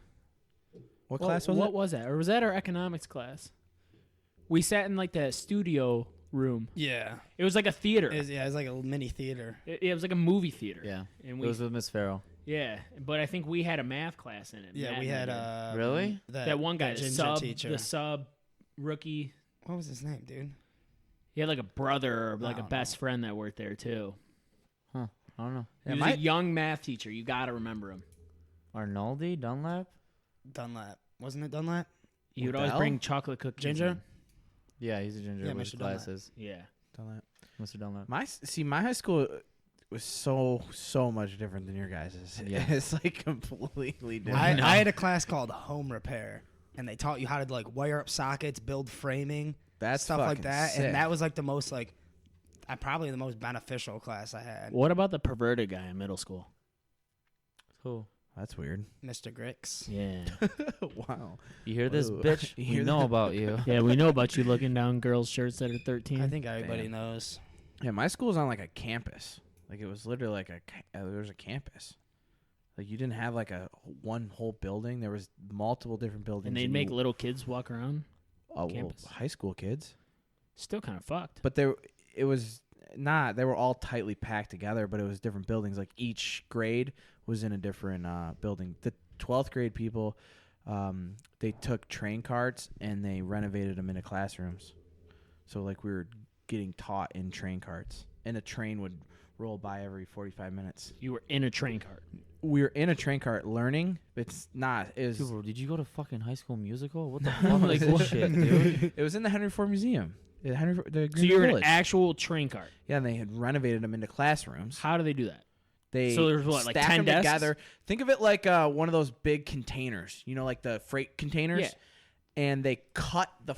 What class was what it? was that? Or was that our economics class? We sat in like the studio room. Yeah. It was like a theater. It was like a mini theater. It was like a movie theater. yeah, And it we was with Miss Farrell. yeah, but I think we had a math class in it. Yeah, Matt we and had I did. Really? that one guy, that the ginger sub, teacher. the sub rookie. What was his name, dude? He had like a brother or like a don't best friend that worked there too. I don't know. He Yeah, was my- a young math teacher. You got to remember him. Arnoldi Dunlap. Dunlap. Wasn't it Dunlap? He would always Odell? bring chocolate cookies. Ginger? in. Yeah, he's a ginger Yeah, with his Mr. Dunlap. glasses. Yeah. Don't let- Mr. Dunlap. My high school was so much different than your guys's. Yeah. It's like completely different. I had a class called home repair, and they taught you how to like wire up sockets, build framing, That's stuff like fucking that. sick. And that was like the most like, probably the most beneficial class I had. What about the perverted guy in middle school? Cool. That's weird. Mr. Grix. Yeah. Wow. You hear this, Whoa. bitch? You We hear know that? about you. Yeah, we know about you looking down girls' shirts that are 13. I think everybody Damn. knows. Yeah, my school was on like a campus. Like it was literally like there was a campus. Like you didn't have like a one whole building. There was multiple different buildings. and they'd make little kids walk around. campus. High school kids. Still kind of fucked. But it was not. They were all tightly packed together, but it was different buildings. Like each grade was in a different building. The 12th grade people, they took train carts and they renovated them into classrooms. So like we were getting taught in train carts, and a train would roll by every 45 minutes. You were in a train cart. We were in a train cart learning. It's not. It was. Dude, did you go to fucking High School Musical? What the fuck Like, is what? this shit, dude? It was in the Henry Ford Museum. The So Greenville you're in an Village. actual train cart. Yeah, and they had renovated them into classrooms. How do they do that? They So there's what, like stack 10 them desks? together. Think of it like one of those big containers, like the freight containers. Yeah. And they cut the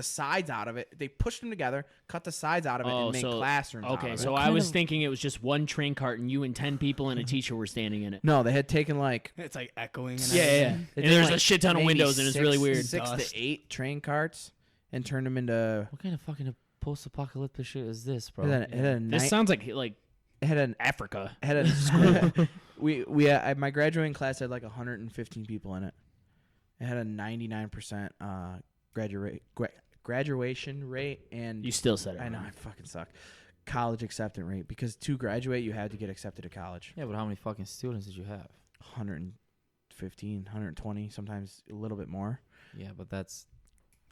sides out of it. They pushed them together, cut the sides out of it, Oh, and made so- classrooms. out Okay, of so it. I was thinking it was just one train cart and you and 10 people and a teacher were standing in it. No, they had taken like It's like echoing. And Yeah, yeah. everything. And they did, there's a like, shit ton of maybe windows and it's really weird. 6 Dust. to 8 train carts and turned them into. What kind of fucking post-apocalyptic shit is this, bro? It had a This ni- sounds like it had an Africa. had a school. we my graduating class had like 115 people in it, It had a 99% graduation rate, and You still said it. I know I fucking suck. College acceptance rate, because to graduate you had to get accepted to college. Yeah, but how many fucking students did you have? 115, 120, sometimes a little bit more. Yeah, but that's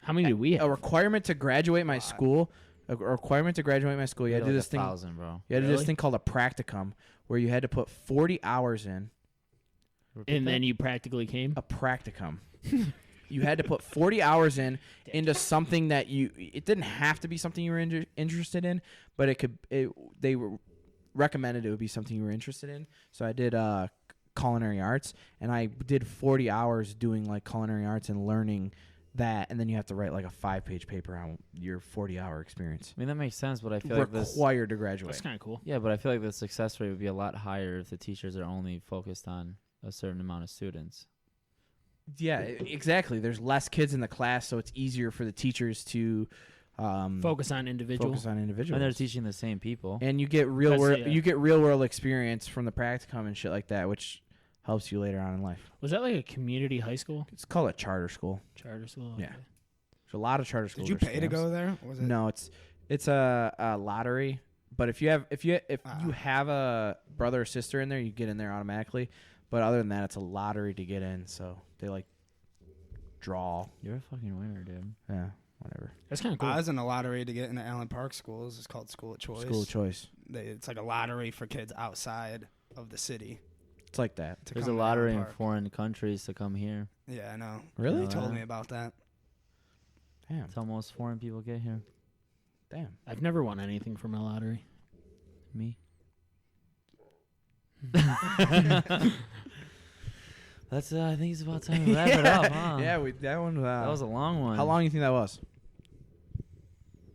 How many did we have? A requirement to graduate my school. A requirement to graduate my school. You had to do this thing. 1,000, bro. You had to do this thing called a practicum, where you had to put 40 hours in. And then you practically came? A practicum. You had to put 40 hours into something that it didn't have to be something you were interested in, but they recommended it would be something you were interested in. So I did culinary arts, and I did 40 hours doing like culinary arts and learning that, and then you have to write like a 5-page paper on your 40-hour experience. I mean, that makes sense, but I feel like this required to graduate. That's kind of cool. Yeah, but I feel like the success rate would be a lot higher if the teachers are only focused on a certain amount of students. Yeah, exactly. There's less kids in the class, so it's easier for the teachers to Focus on individuals. And they're teaching the same people. And you get real world experience from the practicum and shit like that, which helps you later on in life. Was that like a community high school? It's called a charter school. Charter school? Yeah. Okay. There's a lot of charter schools. Did you pay to go there? Or was it? No, it's a lottery. But if you have a brother or sister in there, you get in there automatically. But other than that, it's a lottery to get in. So they like draw. You're a fucking winner, dude. Yeah, whatever. That's kind of cool. I was in a lottery to get into Allen Park schools. It's called School of Choice. School of Choice. It's like a lottery for kids outside of the city. It's like that. There's a lottery in foreign countries to come here. Yeah, I know. Really? They told me about that. Damn. That's how most foreign people get here. Damn. I've never won anything from a lottery. Me. That's. I think it's about time to wrap it up, huh? Yeah, that one. That was a long one. How long do you think that was?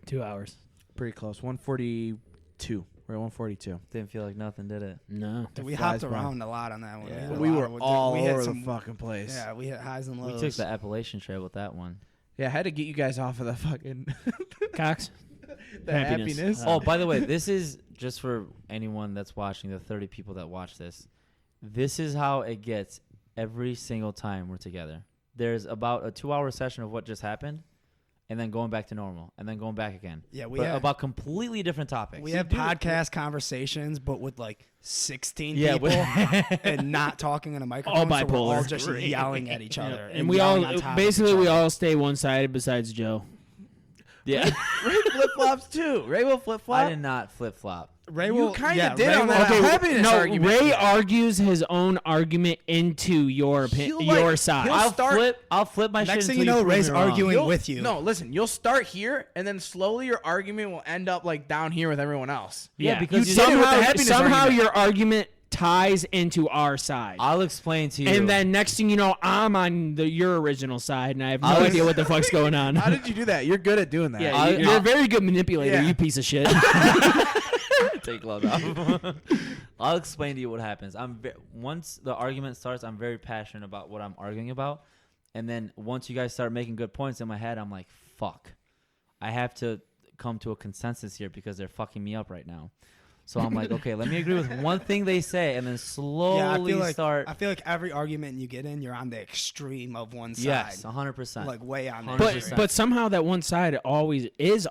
2 hours. Pretty close. 142. We're at 142. Didn't feel like nothing, did it? No. We flies hopped by. around a lot on that one. Yeah. We were all over the fucking place. Yeah, we hit highs and lows. We took the Appalachian Trail with that one. Yeah, I had to get you guys off of the fucking Cox? the happiness. Oh, by the way, this is just for anyone that's watching, the 30 people that watch this. This is how it gets every single time we're together. There's about a 2-hour session of what just happened, and then going back to normal, and then going back again. Yeah, about completely different topics. We have podcast conversations, but with like 16 people and not talking in a microphone. All bipolar. So we're all just yelling at each other. And we all stay one-sided besides Joe. Yeah. Ray flip flops too. Ray will flip flop. I did not flip flop. Ray You will kind of yeah, did Ray on will- that Okay, happiness no, argument. Ray argues his own argument into your your side. I'll flip my Next shit thing until you know, prove Ray's me wrong. arguing with you. No, listen. You'll start here, and then slowly your argument will end up like down here with everyone else. Yeah, because you did it with the happiness somehow argument. your argument ties into our side. I'll explain to you. And then next thing you know, I'm on your original side, and I have no I'll idea what the fuck's going on. How did you do that? You're good at doing that. Yeah, you're a very good manipulator, Yeah. you piece of shit. take gloves off. I'll explain to you what happens. Once the argument starts, I'm very passionate about what I'm arguing about, and then once you guys start making good points in my head, I'm like, fuck, I have to come to a consensus here because they're fucking me up right now. So I'm like, okay, let me agree with one thing they say, and then slowly start. I feel like every argument you get in, you're on the extreme of one side. Yes, 100%. Like way on the 100%. extreme. But somehow that one side always is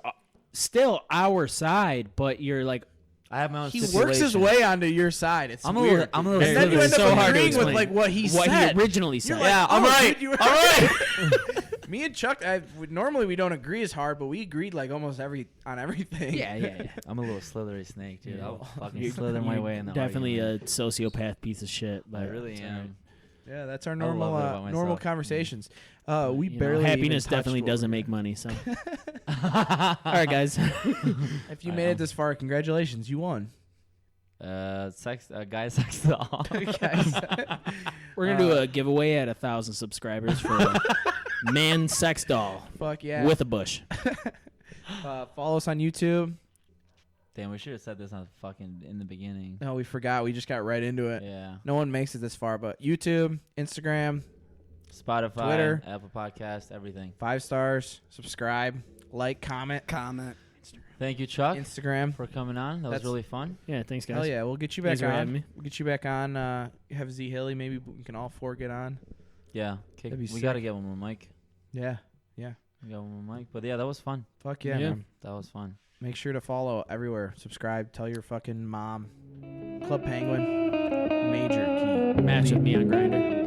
still our side, but you're like, I have my own He stipulation. works his way onto your side. It's I'm a weird. little- I'm a little and then you slippery. end up So hard to agreeing with explain. like what he what said. he originally said. You're like, Yeah, I'm oh, right. dude, you were I'm right. Me and Chuck, normally we don't agree as hard, but we agreed like almost on everything. Yeah. I'm a little slithery snake, dude. Yeah. I'll fucking You're- slither my you're way in the definitely argument. a sociopath piece of shit. I But really it's am. Yeah, that's our love it about normal myself. conversations. We You know, barely happiness even touched definitely what doesn't we're make money. So, all right, guys. If you made it this far, congratulations, you won. Guy sex doll. Guys. We're gonna do a giveaway at 1,000 subscribers for a man sex doll Fuck yeah. with a bush. Follow us on YouTube. Damn, we should have said this on fucking in the beginning. No, we forgot. We just got right into it. Yeah. No one makes it this far, but YouTube, Instagram, Spotify, Twitter. Apple Podcast, everything. 5 stars, subscribe, like, comment, Thank you, Chuck, Instagram. for coming on. That was That's- really fun. Yeah, thanks, guys. Hell yeah, we'll get you back Thanks for on. having me. We'll get you back on. Have Z Hilly. Maybe we can all 4 get on. Yeah. Okay. That'd be We got to sick. get one more mic. Yeah. We got one more mic. But yeah, that was fun. Fuck yeah, Yeah. man. That was fun. Make sure to follow everywhere. Subscribe. Tell your fucking mom. Club Penguin. Major key. Match with me on Grindr.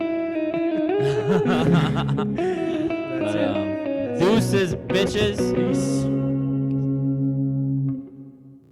That's it. Deuces, bitches. Peace.